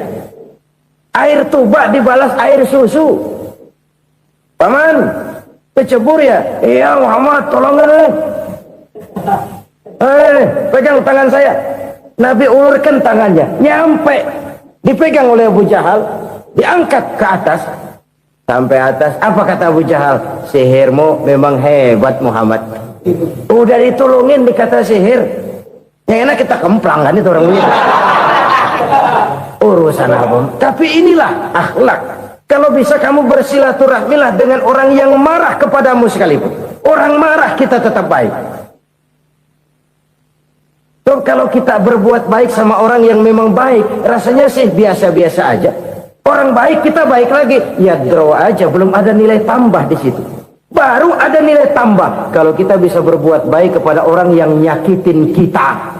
Air tuba dibalas air susu. Paman, kecebur ya? Iya Muhammad, tolonglah. Pegang tangan saya. Nabi ulurkan tangannya, nyampe. Dipegang oleh Abu Jahal, diangkat ke atas. Sampai atas, apa kata Abu Jahal? Sihirmu memang hebat Muhammad. Udah ditolongin dikata sihir. Yang enak kita kemplang kan itu orang begitu. Urusan apa? Tapi inilah akhlak. Kalau bisa kamu bersilaturahmilah dengan orang yang marah kepadamu sekalipun. Orang marah kita tetap baik. So, kalau kita berbuat baik sama orang yang memang baik, rasanya sih biasa-biasa aja. Orang baik kita baik lagi, ya draw aja, belum ada nilai tambah di situ. Baru ada nilai tambah kalau kita bisa berbuat baik kepada orang yang nyakitin kita.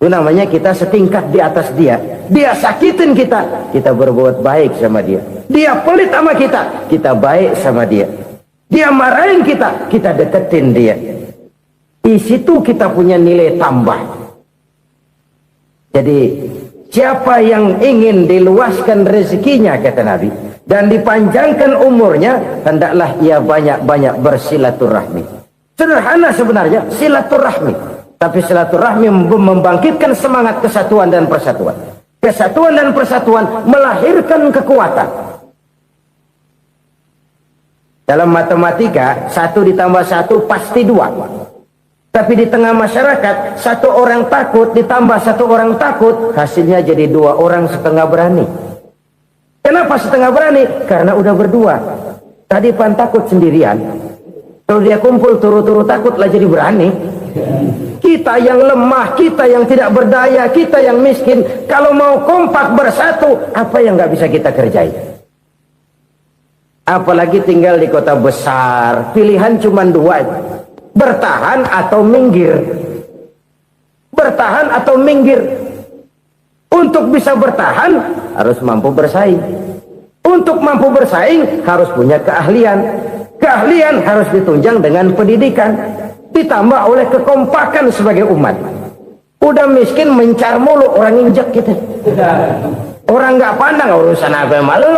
Itu namanya kita setingkat di atas dia. Dia sakitin kita, kita berbuat baik sama dia. Dia pelit sama kita, kita baik sama dia. Dia marahin kita, kita deketin dia. Di situ kita punya nilai tambah. Jadi siapa yang ingin diluaskan rezekinya kata Nabi dan dipanjangkan umurnya, hendaklah ia banyak-banyak bersilaturahmi. Sederhana sebenarnya silaturahmi, tapi silaturahmi membangkitkan semangat kesatuan dan persatuan. Kesatuan dan persatuan melahirkan kekuatan. Dalam matematika 1 ditambah 1 pasti 2. Tapi di tengah masyarakat 1 orang takut ditambah 1 orang takut, hasilnya jadi 2 orang setengah berani. Kenapa setengah berani? Karena udah berdua. Tadi pan takut sendirian, kalau dia kumpul turu-turu takutlah jadi berani. Kita yang lemah, kita yang tidak berdaya, kita yang miskin, kalau mau kompak bersatu, apa yang nggak bisa kita kerjain? Apalagi tinggal di kota besar, pilihan cuma 2. Bertahan atau minggir. Bertahan atau minggir. Untuk bisa bertahan harus mampu bersaing. Untuk mampu bersaing harus punya keahlian. Keahlian harus ditunjang dengan pendidikan, ditambah oleh kekompakan sebagai umat. Udah miskin mencar mulu, orang injek kita. Orang nggak pandang urusan apa malu.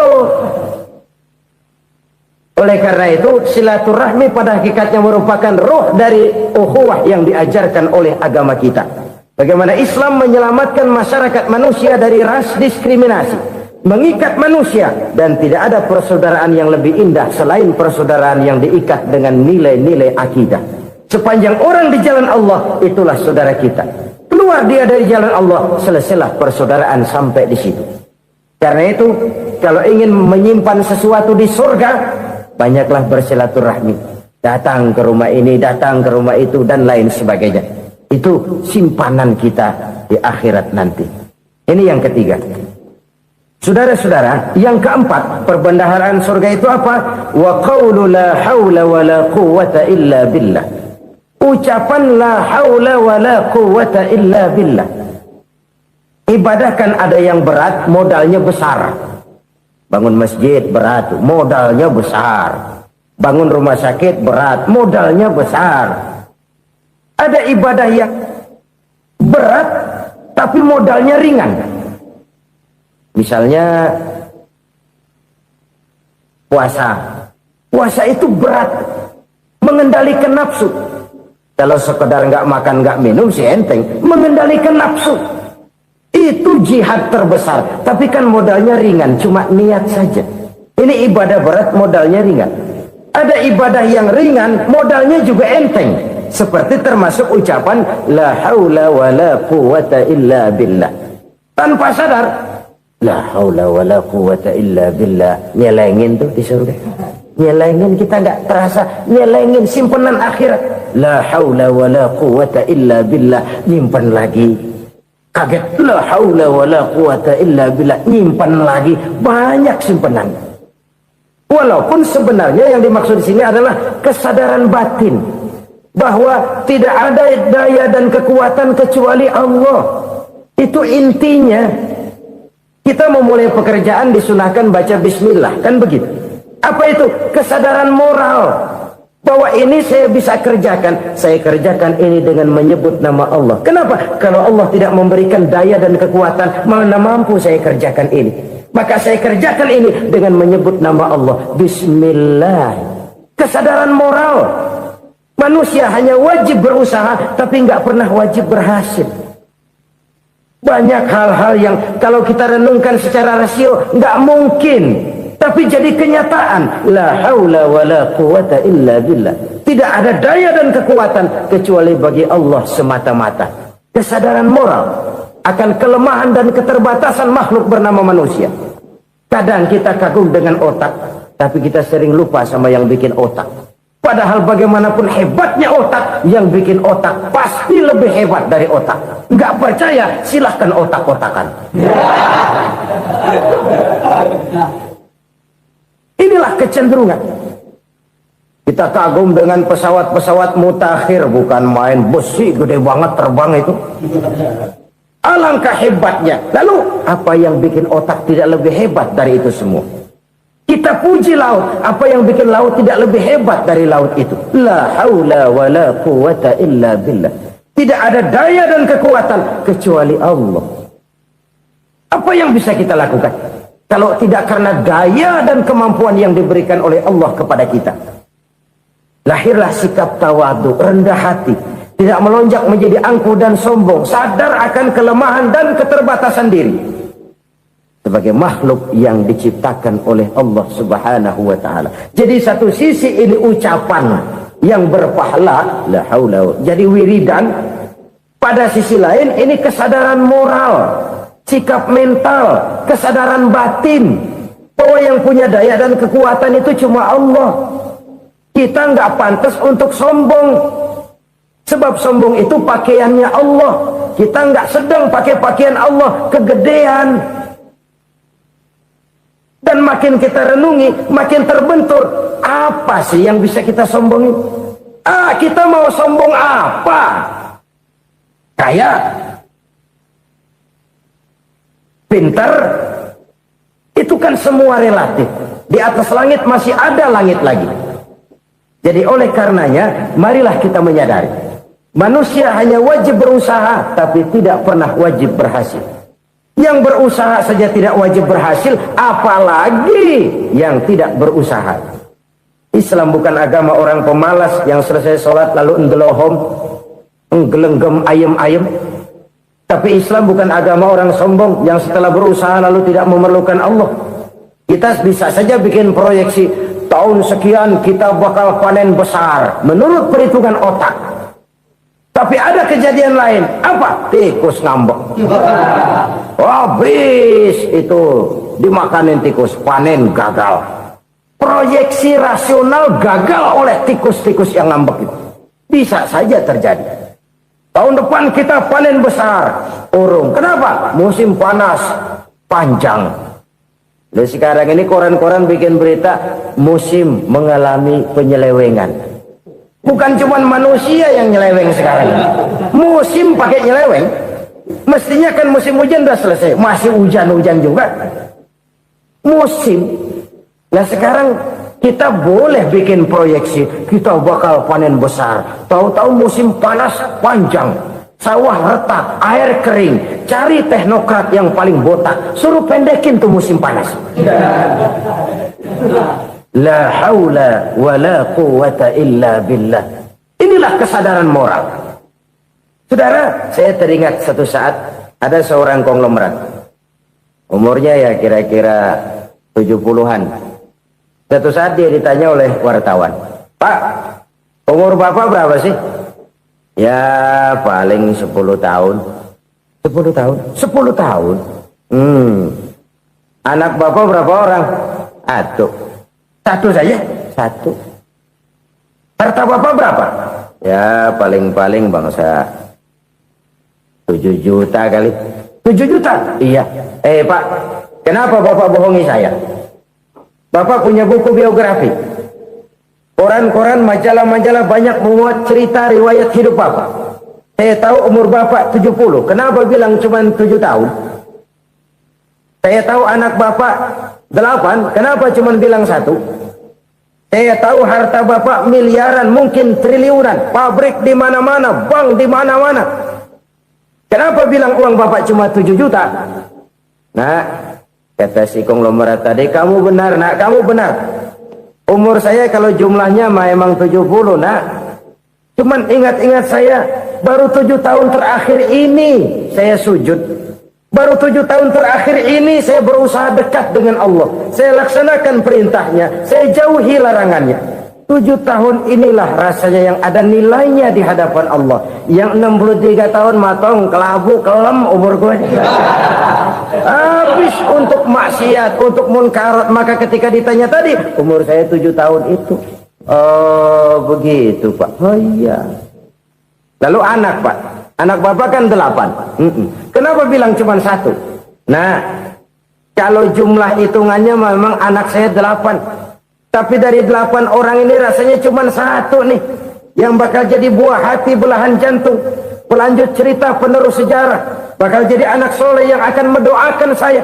Oleh karena itu silaturahmi pada hakikatnya merupakan roh dari ukhuwah yang diajarkan oleh agama kita. Bagaimana Islam menyelamatkan masyarakat manusia dari ras diskriminasi, mengikat manusia, dan tidak ada persaudaraan yang lebih indah selain persaudaraan yang diikat dengan nilai-nilai akidah. Sepanjang orang di jalan Allah, itulah saudara kita. Keluar dia dari jalan Allah, selesailah persaudaraan sampai di situ. Karena itu, kalau ingin menyimpan sesuatu di surga, banyaklah bersilaturahmi. Datang ke rumah ini, datang ke rumah itu, dan lain sebagainya. Itu simpanan kita di akhirat nanti. Ini yang ketiga. Saudara-saudara, yang keempat, perbendaharaan surga itu apa? Wa qawlu la hawla wa la quwwata illa billah. Ucapan la hawla wa la quwwata illa billah. Ibadah kan ada yang berat, modalnya besar. Bangun masjid berat, modalnya besar. Bangun rumah sakit berat, modalnya besar. Ada ibadah yang berat tapi modalnya ringan. Misalnya puasa. Puasa itu berat, mengendalikan nafsu. Kalau sekedar nggak makan nggak minum sih enteng, mengendalikan nafsu. Itu jihad terbesar, tapi kan modalnya ringan, cuma niat saja. Ini ibadah berat, modalnya ringan. Ada ibadah yang ringan, modalnya juga enteng. Seperti termasuk ucapan la haula wa la quwwata illa billah. tanpa sadar. La haula wala quwata illa billah. Nyelengin tuh di surga. Nyelengin, kita nggak terasa. Nyelengin simpenan akhirat. La haula wala quwata illa billah. Nyimpan lagi. Kaget. La haula wala quwata illa billah. Nyimpan lagi. Banyak simpenan. Walaupun sebenarnya yang dimaksud di sini adalah kesadaran batin. Bahwa tidak ada daya dan kekuatan kecuali Allah. Itu intinya. Kita memulai pekerjaan disunahkan baca bismillah, kan begitu? Apa itu? Kesadaran moral bahwa ini saya bisa kerjakan. Saya kerjakan ini dengan menyebut nama Allah. Kenapa? Kalau Allah tidak memberikan daya dan kekuatan, mana mampu saya kerjakan ini. Maka saya kerjakan ini dengan menyebut nama Allah. Bismillah. Kesadaran moral. Manusia hanya wajib berusaha, tapi nggak pernah wajib berhasil. Banyak hal-hal yang kalau kita renungkan secara rasio nggak mungkin, tapi jadi kenyataan. La haula wala quwata illa billah. Tidak ada daya dan kekuatan kecuali bagi Allah semata-mata. Kesadaran moral akan kelemahan dan keterbatasan makhluk bernama manusia. Kadang kita kagum dengan otak, tapi kita sering lupa sama yang bikin otak. Padahal bagaimanapun hebatnya otak, yang bikin otak pasti lebih hebat dari otak. Nggak percaya, silahkan otak-otakan. Inilah kecenderungan. Kita kagum dengan pesawat-pesawat mutakhir, bukan main besi gede banget terbang itu. Alangkah hebatnya. Lalu apa yang bikin otak tidak lebih hebat dari itu semua? Kita puji laut, apa yang bikin laut tidak lebih hebat dari laut itu? La haula wala quwata illa billah. Tidak ada daya dan kekuatan kecuali Allah. Apa yang bisa kita lakukan kalau tidak karena daya dan kemampuan yang diberikan oleh Allah kepada kita? Lahirlah sikap tawadu, rendah hati, tidak melonjak menjadi angkuh dan sombong, sadar akan kelemahan dan keterbatasan diri. Sebagai makhluk yang diciptakan oleh Allah Subhanahu wa ta'ala. Jadi satu sisi ini ucapan yang berpahala, la haula, jadi wiridan. Pada sisi lain ini kesadaran moral, sikap mental, kesadaran batin bahwa yang punya daya dan kekuatan itu cuma Allah. Kita nggak pantas untuk sombong, sebab sombong itu pakaiannya Allah. Kita nggak sedang pakai pakaian Allah, kegedean. Dan makin kita renungi, makin terbentur. Apa sih yang bisa kita sombongin? Kita mau sombong apa? Kaya? Pintar? Itu kan semua relatif. Di atas langit masih ada langit lagi. Jadi oleh karenanya, marilah kita menyadari. Manusia hanya wajib berusaha, tapi tidak pernah wajib berhasil. Yang berusaha saja tidak wajib berhasil, apalagi yang tidak berusaha. Islam bukan agama orang pemalas yang selesai sholat lalu enggelohom, enggelenggem ayem-ayem. Tapi Islam bukan agama orang sombong yang setelah berusaha lalu tidak memerlukan Allah. Kita bisa saja bikin proyeksi, tahun sekian kita bakal panen besar menurut perhitungan otak. Tapi ada kejadian lain. Apa? Tikus ngambek. Habis itu dimakanin tikus, panen gagal. Proyeksi rasional gagal oleh tikus-tikus yang ngambek itu. Bisa saja terjadi. Tahun depan kita panen besar, urung. Kenapa? Musim panas panjang. Dan sekarang ini koran-koran bikin berita musim mengalami penyelewengan. Bukan cuma manusia yang nyeleweng sekarang. Musim pakai nyeleweng. Mestinya kan musim hujan udah selesai, masih hujan-hujan juga. Musim. Nah sekarang kita boleh bikin proyeksi, kita bakal panen besar. Tahu-tahu musim panas panjang, sawah retak, air kering. Cari teknokrat yang paling botak, suruh pendekin tuh musim panas. La haula wa la quwata illa billah. Inilah kesadaran moral. Saudara, saya teringat satu saat ada seorang konglomerat. Umurnya ya kira-kira 70-an. Satu saat dia ditanya oleh wartawan, "Pak, umur Bapak berapa sih?" "Ya paling 10 tahun. 10 tahun. 10 tahun. Anak bapak berapa orang? Satu saja. Satu. Harta bapak berapa? Ya paling-paling bangsa 7 juta kali. 7 juta? Iya. Pak, kenapa bapak bohongi saya? Bapak punya buku biografi. Koran-koran, majalah-majalah banyak memuat cerita riwayat hidup bapak. Saya tahu umur bapak 70. Kenapa bilang cuma 7 tahun? Saya tahu anak bapak 8. Kenapa cuma bilang 1? Saya tahu harta bapak miliaran, mungkin triliunan. Pabrik di mana-mana, bank di mana-mana. Kenapa bilang uang bapak cuma 7 juta? Nah, kata si konglomerat tadi, kamu benar nak, kamu benar. Umur saya kalau jumlahnya memang 70 nak. Cuman ingat-ingat saya, baru 7 tahun terakhir ini saya sujud. Baru 7 tahun terakhir ini saya berusaha dekat dengan Allah. Saya laksanakan perintahnya, saya jauhi larangannya. 7 tahun inilah rasanya yang ada nilainya di hadapan Allah. Yang 63 tahun matong, kelabu, kelem umur gue. Habis untuk maksiat, untuk munkarat. Maka ketika ditanya tadi, umur saya 7 tahun itu. Oh begitu Pak. Oh iya. Lalu anak Pak. Anak bapak kan 8. Kenapa bilang cuma 1? Nah, kalau jumlah hitungannya memang anak saya 8. Tapi dari 8 orang ini rasanya cuma 1 nih. Yang bakal jadi buah hati, belahan jantung. Pelanjut cerita, penerus sejarah. Bakal jadi anak soleh yang akan mendoakan saya.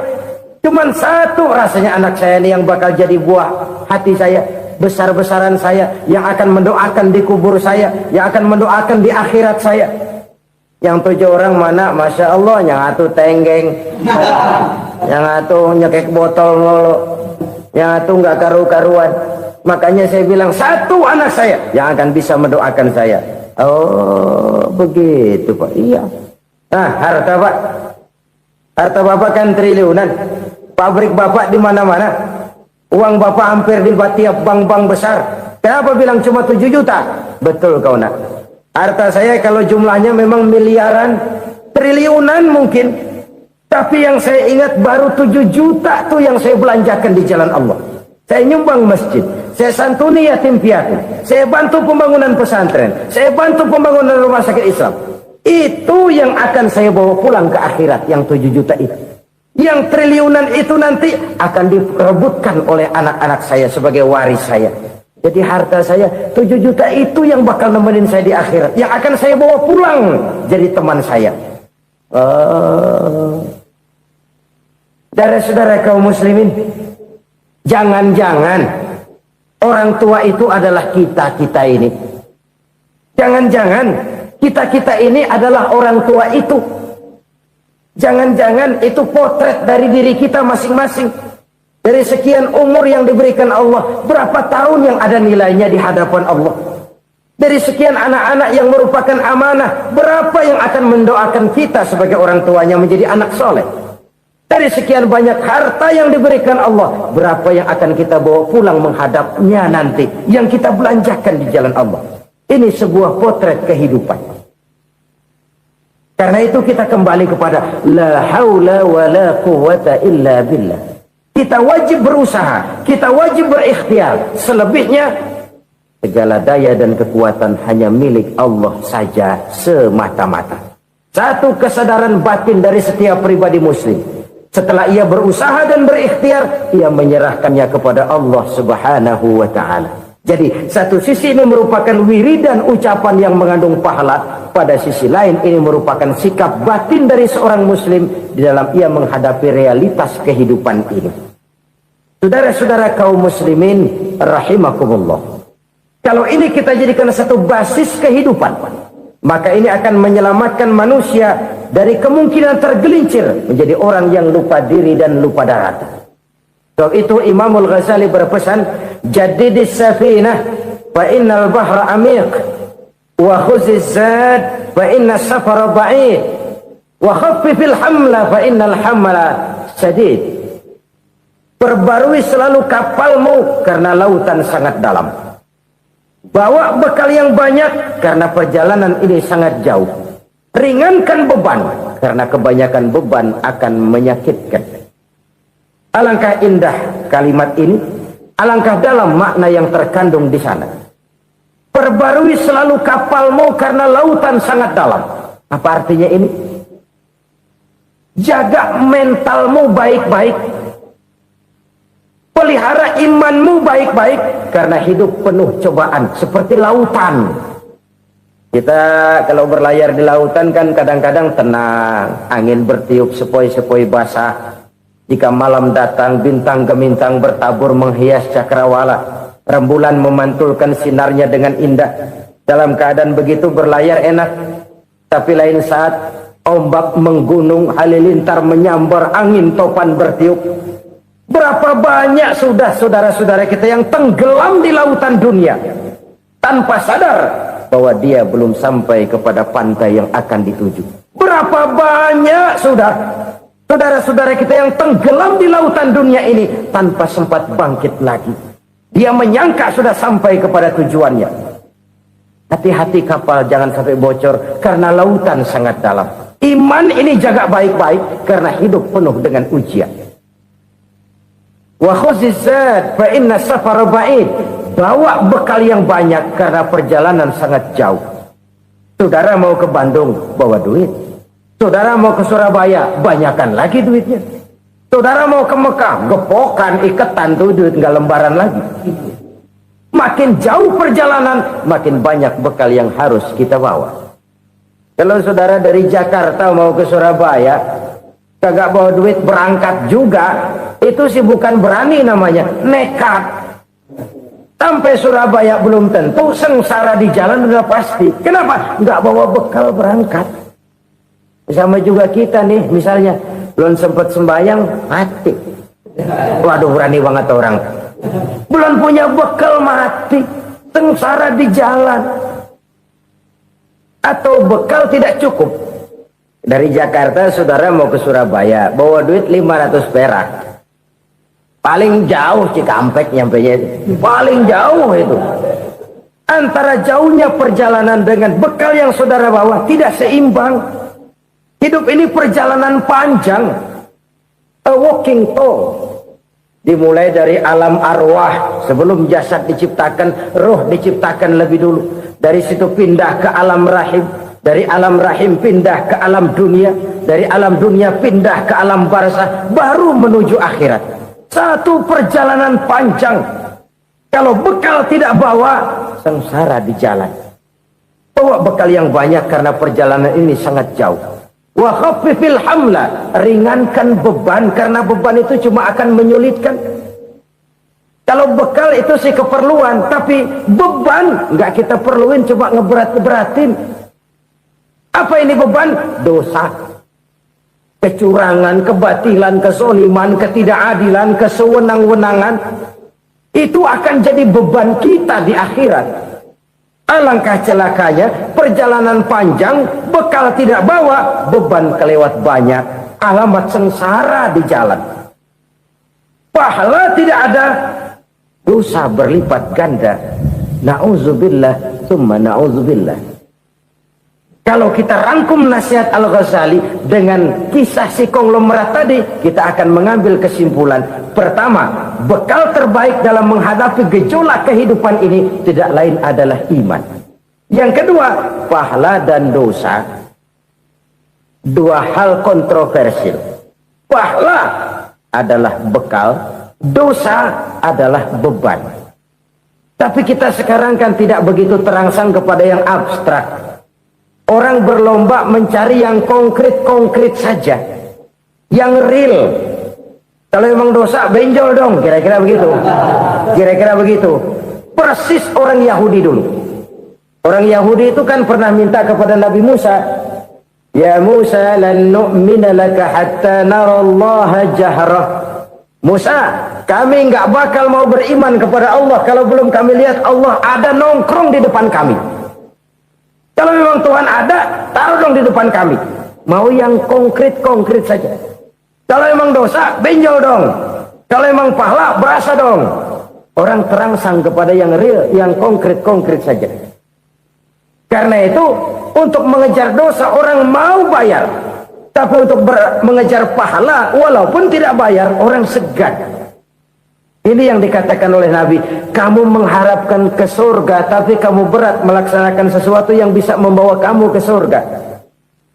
Cuma 1 rasanya anak saya ini yang bakal jadi buah hati saya. Besar-besaran saya. Yang akan mendoakan di kubur saya. Yang akan mendoakan di akhirat saya. Yang 7 orang mana? Masya Allah, yang atuh tenggeng, yang atuh nyekek botol mulu, yang atuh nggak karu-karuan. Makanya saya bilang 1 anak saya yang akan bisa mendoakan saya. Oh begitu Pak. Iya. Nah harta Pak, harta bapak kan triliunan. Pabrik bapak di mana-mana. Uang bapak hampir di tiap bank-bank besar. Kenapa bilang cuma 7 juta? Betul kau nak. Harta saya kalau jumlahnya memang miliaran, triliunan mungkin. Tapi yang saya ingat baru 7 juta tuh yang saya belanjakan di jalan Allah. Saya nyumbang masjid, saya santuni yatim piatu, saya bantu pembangunan pesantren, saya bantu pembangunan rumah sakit Islam. Itu yang akan saya bawa pulang ke akhirat, yang 7 juta itu. Yang triliunan itu nanti akan diperebutkan oleh anak-anak saya sebagai waris saya. Jadi harta saya 7 juta itu yang bakal nemenin saya di akhirat. Yang akan saya bawa pulang jadi teman saya. Saudara-saudara kaum muslimin, jangan-jangan orang tua itu adalah kita-kita ini. Jangan-jangan kita-kita ini adalah orang tua itu. Jangan-jangan itu potret dari diri kita masing-masing. Dari sekian umur yang diberikan Allah, berapa tahun yang ada nilainya di hadapan Allah? Dari sekian anak-anak yang merupakan amanah, berapa yang akan mendoakan kita sebagai orang tuanya menjadi anak soleh? Dari sekian banyak harta yang diberikan Allah, berapa yang akan kita bawa pulang menghadapnya nanti, yang kita belanjakan di jalan Allah? Ini sebuah potret kehidupan. Karena itu kita kembali kepada la haula wa la quwwata illa billah. Kita wajib berusaha, kita wajib berikhtiar. Selebihnya, segala daya dan kekuatan hanya milik Allah saja semata-mata. Satu kesadaran batin dari setiap pribadi muslim. Setelah ia berusaha dan berikhtiar, ia menyerahkannya kepada Allah Subhanahu wa ta'ala. Jadi, satu sisi ini merupakan wiridan ucapan yang mengandung pahala. Pada sisi lain, ini merupakan sikap batin dari seorang muslim di dalam ia menghadapi realitas kehidupan ini. Saudara-saudara kaum muslimin rahimakumullah. Kalau ini kita jadikan satu basis kehidupan, maka ini akan menyelamatkan manusia dari kemungkinan tergelincir menjadi orang yang lupa diri dan lupa darat. Sebab itu Imamul Ghazali berpesan, jadidis safinah fa innal bahra amiq wa khuziz zad fa inna safara ba'id wa khaffifil hamla fa innal hamla sadid. Perbarui selalu kapalmu karena lautan sangat dalam. Bawa bekal yang banyak karena perjalanan ini sangat jauh. Ringankan beban karena kebanyakan beban akan menyakitkan. Alangkah indah kalimat ini, alangkah dalam makna yang terkandung di sana. Perbarui selalu kapalmu karena lautan sangat dalam. Apa artinya ini? Jaga mentalmu baik-baik. Pelihara imanmu baik-baik karena hidup penuh cobaan seperti lautan. Kita kalau berlayar di lautan kan kadang-kadang tenang, angin bertiup sepoi-sepoi basah. Jika malam datang, bintang gemintang bertabur menghias cakrawala. Rembulan memantulkan sinarnya dengan indah. Dalam keadaan begitu berlayar enak. Tapi lain saat ombak menggunung, halilintar menyambar, angin topan bertiup. Berapa banyak sudah saudara-saudara kita yang tenggelam di lautan dunia tanpa sadar bahwa dia belum sampai kepada pantai yang akan dituju. Berapa banyak sudah saudara-saudara kita yang tenggelam di lautan dunia ini tanpa sempat bangkit lagi. Dia menyangka sudah sampai kepada tujuannya. Hati-hati kapal jangan sampai bocor karena lautan sangat dalam. Iman ini jaga baik-baik karena hidup penuh dengan ujian. Wa khuzizat fa inna safara ba'id. Bawa bekal yang banyak karena perjalanan sangat jauh. Saudara mau ke Bandung, bawa duit. Saudara mau ke Surabaya, banyakan lagi duitnya. Saudara mau ke Mekah, gepokan, iketan tuh duit, nggak lembaran lagi. Makin jauh perjalanan, makin banyak bekal yang harus kita bawa. Kalau saudara dari Jakarta mau ke Surabaya, kagak bawa duit berangkat juga, itu sih bukan berani namanya, nekat. Sampai Surabaya belum tentu, sengsara di jalan udah pasti. Kenapa? Nggak bawa bekal berangkat. Sama juga kita nih, misalnya belum sempat sembahyang, mati. Waduh, berani banget orang. Belum punya bekal, mati. Sengsara di jalan. Atau bekal tidak cukup. Dari Jakarta, saudara mau ke Surabaya, bawa duit 500 perak. Paling jauh Cikampek nyampenya itu. Paling jauh itu. Antara jauhnya perjalanan dengan bekal yang saudara bawa tidak seimbang. Hidup ini perjalanan panjang, a walking tour. Dimulai dari alam arwah, sebelum jasad diciptakan, roh diciptakan lebih dulu. Dari situ pindah ke alam rahim, dari alam rahim pindah ke alam dunia, dari alam dunia pindah ke alam barzah, baru menuju akhirat. Satu perjalanan panjang. Kalau bekal tidak bawa, sengsara di jalan. Bawa bekal yang banyak karena perjalanan ini sangat jauh. Wa khaffifil hamla, ringankan beban karena beban itu cuma akan menyulitkan. Kalau bekal itu sih keperluan, tapi beban nggak kita perluin, coba ngeberat-beratin. Apa ini beban? Dosa, kecurangan, kebatilan, kesoliman, ketidakadilan, kesewenang-wenangan. Itu akan jadi beban kita di akhirat. Alangkah celakanya, perjalanan panjang, bekal tidak bawa, beban kelewat banyak, alamat sengsara di jalan. Pahala tidak ada, dosa berlipat ganda. Na'udzubillah, summa na'udzubillah. Kalau kita rangkum nasihat Al-Ghazali dengan kisah si konglomerat tadi, kita akan mengambil kesimpulan. Pertama, bekal terbaik dalam menghadapi gejolak kehidupan ini tidak lain adalah iman. Yang kedua, pahala dan dosa. Dua hal kontroversial. Pahala adalah bekal, dosa adalah beban. Tapi kita sekarang kan tidak begitu terangsang kepada yang abstrak. Orang berlomba mencari yang konkret-konkret saja, yang real. Kalau memang dosa, benjol dong, kira-kira begitu. Kira-kira begitu. Persis orang Yahudi dulu. Orang Yahudi itu kan pernah minta kepada Nabi Musa, Ya Musa, lan nu'mina laka hatta narallaha jahrah. Musa, kami nggak bakal mau beriman kepada Allah kalau belum kami lihat Allah ada nongkrong di depan kami. Kalau memang Tuhan ada, taruh dong di depan kami. Mau yang konkret-konkret saja. Kalau memang dosa, benjol dong. Kalau memang pahala, berasa dong. Orang terangsang kepada yang real, yang konkret-konkret saja. Karena itu, untuk mengejar dosa, orang mau bayar. Tapi untuk mengejar pahala walaupun tidak bayar, orang segan. Ini yang dikatakan oleh Nabi, kamu mengharapkan ke surga tapi kamu berat melaksanakan sesuatu yang bisa membawa kamu ke surga.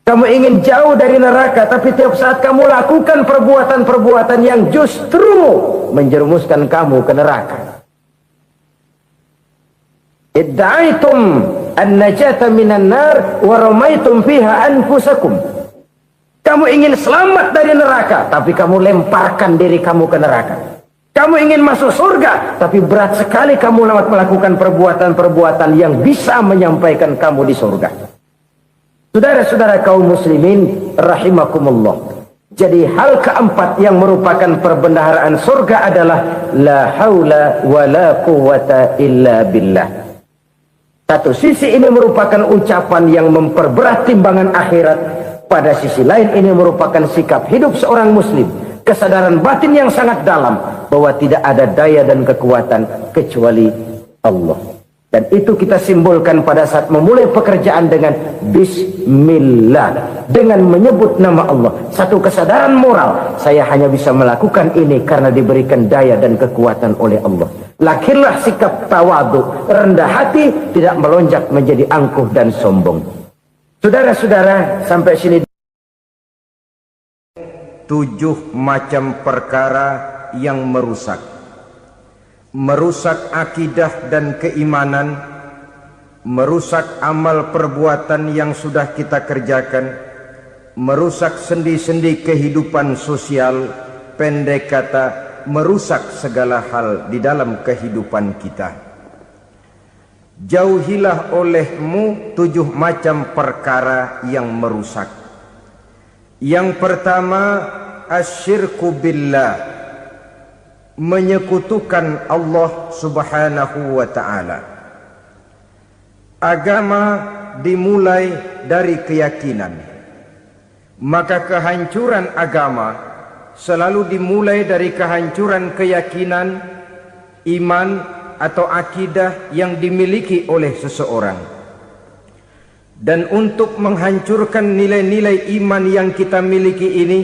Kamu ingin jauh dari neraka tapi tiap saat kamu lakukan perbuatan-perbuatan yang justru menjerumuskan kamu ke neraka. Idda'aitum an-najata minan nar wa ramaitum fiha anfusakum. Kamu ingin selamat dari neraka tapi kamu lemparkan diri kamu ke neraka. Kamu ingin masuk surga, tapi berat sekali kamu melakukan perbuatan-perbuatan yang bisa menyampaikan kamu di surga. Saudara-saudara kaum muslimin, rahimakumullah. Jadi hal keempat yang merupakan perbendaharaan surga adalah la haula wa la quwwata illa billah. Satu sisi ini merupakan ucapan yang memperberat timbangan akhirat. Pada sisi lain ini merupakan sikap hidup seorang muslim. Kesadaran batin yang sangat dalam bahwa tidak ada daya dan kekuatan kecuali Allah. Dan itu kita simbolkan pada saat memulai pekerjaan dengan Bismillah, dengan menyebut nama Allah. Satu kesadaran moral, saya hanya bisa melakukan ini karena diberikan daya dan kekuatan oleh Allah. Lahirlah sikap tawadu, rendah hati, tidak melonjak menjadi angkuh dan sombong. Saudara-saudara, sampai sini 7 macam perkara yang merusak akidah dan keimanan, merusak amal perbuatan yang sudah kita kerjakan, merusak sendi-sendi kehidupan sosial, pendek kata merusak segala hal di dalam kehidupan kita. Jauhilah olehmu 7 macam perkara yang merusak. Yang pertama, asyirku billah, menyekutukan Allah subhanahu wa ta'ala. Agama dimulai dari keyakinan, maka kehancuran agama selalu dimulai dari kehancuran keyakinan, iman atau akidah yang dimiliki oleh seseorang. Dan untuk menghancurkan nilai-nilai iman yang kita miliki ini,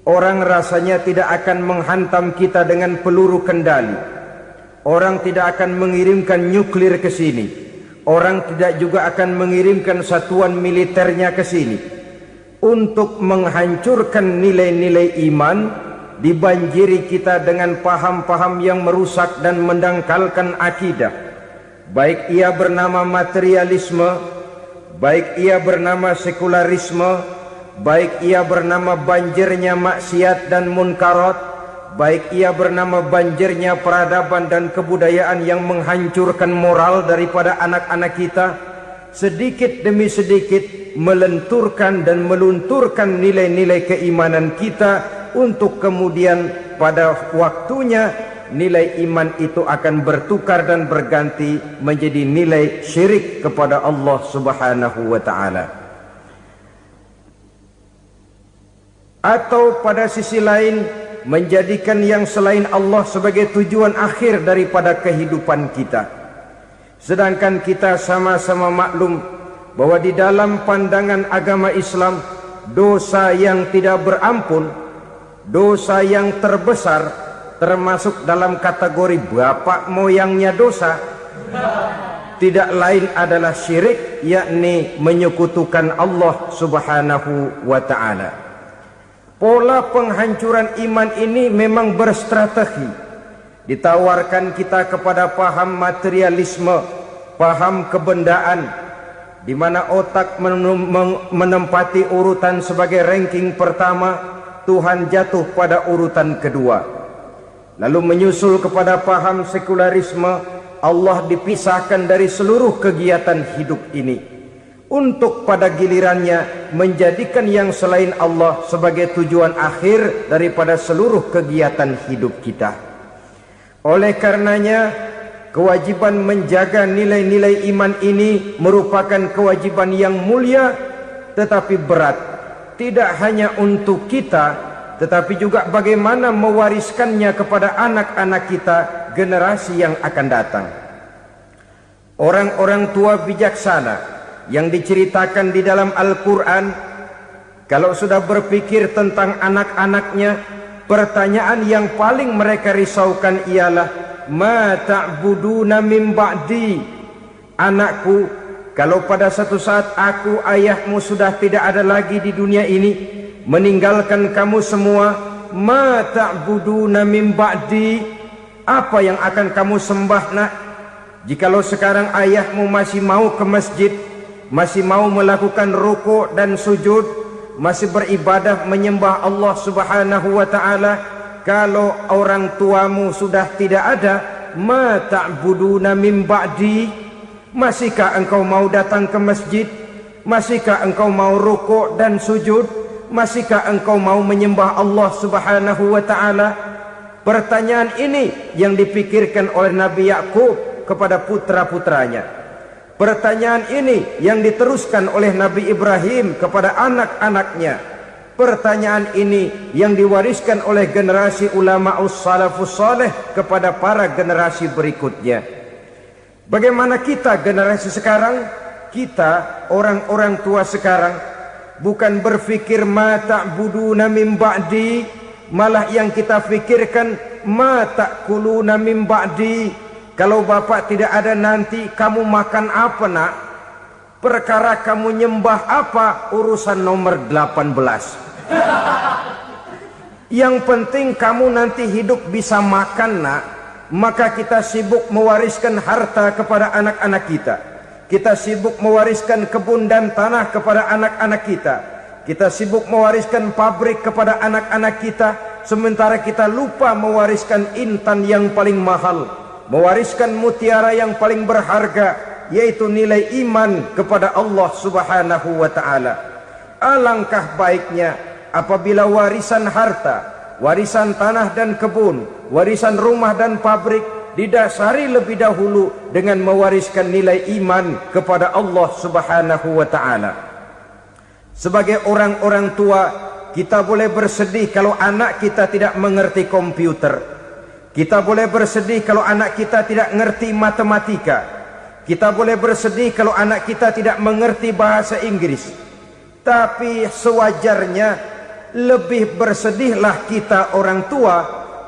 orang rasanya tidak akan menghantam kita dengan peluru kendali. Orang tidak akan mengirimkan nuklir ke sini. Orang tidak juga akan mengirimkan satuan militernya ke sini. Untuk menghancurkan nilai-nilai iman, dibanjiri kita dengan paham-paham yang merusak dan mendangkalkan akidah. Baik ia bernama materialisme, baik ia bernama sekularisme, baik ia bernama banjirnya maksiat dan munkarat, baik ia bernama banjirnya peradaban dan kebudayaan yang menghancurkan moral daripada anak-anak kita, sedikit demi sedikit melenturkan dan melunturkan nilai-nilai keimanan kita, untuk kemudian pada waktunya nilai iman itu akan bertukar dan berganti menjadi nilai syirik kepada Allah subhanahu wa ta'ala. Atau pada sisi lain, menjadikan yang selain Allah sebagai tujuan akhir daripada kehidupan kita. Sedangkan kita sama-sama maklum bahwa di dalam pandangan agama Islam, dosa yang tidak berampun, dosa yang terbesar, termasuk dalam kategori bapak moyangnya dosa, tidak lain adalah syirik, yakni menyekutukan Allah subhanahu wa ta'ala. Pola penghancuran iman ini memang berstrategi. Ditawarkan kita kepada paham materialisme, paham kebendaan, di mana otak menempati urutan sebagai ranking pertama, Tuhan jatuh pada urutan kedua. Lalu menyusul kepada paham sekularisme, Allah dipisahkan dari seluruh kegiatan hidup ini, untuk pada gilirannya menjadikan yang selain Allah sebagai tujuan akhir daripada seluruh kegiatan hidup kita. Oleh karenanya, kewajiban menjaga nilai-nilai iman ini merupakan kewajiban yang mulia tetapi berat, tidak hanya untuk kita, tetapi juga bagaimana mewariskannya kepada anak-anak kita, generasi yang akan datang. Orang-orang tua bijaksana yang diceritakan di dalam Al-Quran Kalau sudah berpikir tentang anak-anaknya, pertanyaan yang paling mereka risaukan ialah, ma ta'buduna min ba'di? Anakku, kalau pada satu saat aku, ayahmu sudah tidak ada lagi di dunia ini, meninggalkan kamu semua, ma ta'buduna min ba'di? Apa yang akan kamu sembah, nak? Jikalau sekarang ayahmu masih mau ke masjid, masih mau melakukan rukuk dan sujud, masih beribadah menyembah Allah Subhanahu wa ta'ala, kalau orang tuamu sudah tidak ada, ma ta'buduna min ba'di? Masihkah engkau mau datang ke masjid? Masihkah engkau mau rukuk dan sujud? Masihkah engkau mau menyembah Allah Subhanahu wa ta'ala? Pertanyaan ini yang dipikirkan oleh Nabi Yakub kepada putra-putranya. Pertanyaan ini yang diteruskan oleh Nabi Ibrahim kepada anak-anaknya. Pertanyaan ini yang diwariskan oleh generasi ulama salafus saleh kepada para generasi berikutnya. Bagaimana kita generasi sekarang? Kita orang-orang tua sekarang bukan berfikir ma ta'buduna min ba'di, malah yang kita fikirkan ma ta'kuluna min ba'di. Kalau bapak tidak ada nanti kamu makan apa, nak? Perkara kamu nyembah apa, urusan nomor 18. Yang penting kamu nanti hidup bisa makan, nak. Maka kita sibuk mewariskan harta kepada anak-anak kita. Kita sibuk mewariskan kebun dan tanah kepada anak-anak kita. Kita sibuk mewariskan pabrik kepada anak-anak kita, sementara kita lupa mewariskan intan yang paling mahal, mewariskan mutiara yang paling berharga, yaitu nilai iman kepada Allah Subhanahu wa ta'ala. Alangkah baiknya apabila warisan harta, warisan tanah dan kebun, warisan rumah dan pabrik didasari lebih dahulu dengan mewariskan nilai iman kepada Allah Subhanahu wa ta'ala. Sebagai orang-orang tua, kita boleh bersedih kalau anak kita tidak mengerti komputer. Kita boleh bersedih kalau anak kita tidak mengerti matematika. Kita boleh bersedih kalau anak kita tidak mengerti bahasa Inggris. Tapi sewajarnya lebih bersedihlah kita orang tua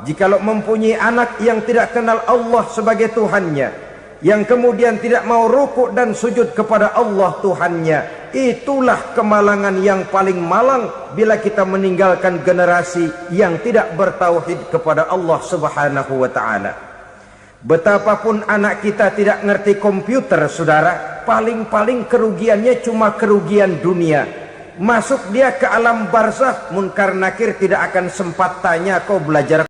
jikalau mempunyai anak yang tidak kenal Allah sebagai Tuhannya, yang kemudian tidak mau rukuk dan sujud kepada Allah Tuhannya. Itulah kemalangan yang paling malang bila kita meninggalkan generasi yang tidak bertauhid kepada Allah Subhanahu wa ta'ala. Betapapun anak kita tidak ngerti komputer, saudara, paling-paling kerugiannya cuma kerugian dunia. Masuk dia ke alam barzakh, munkar nakir tidak akan sempat tanya kau belajar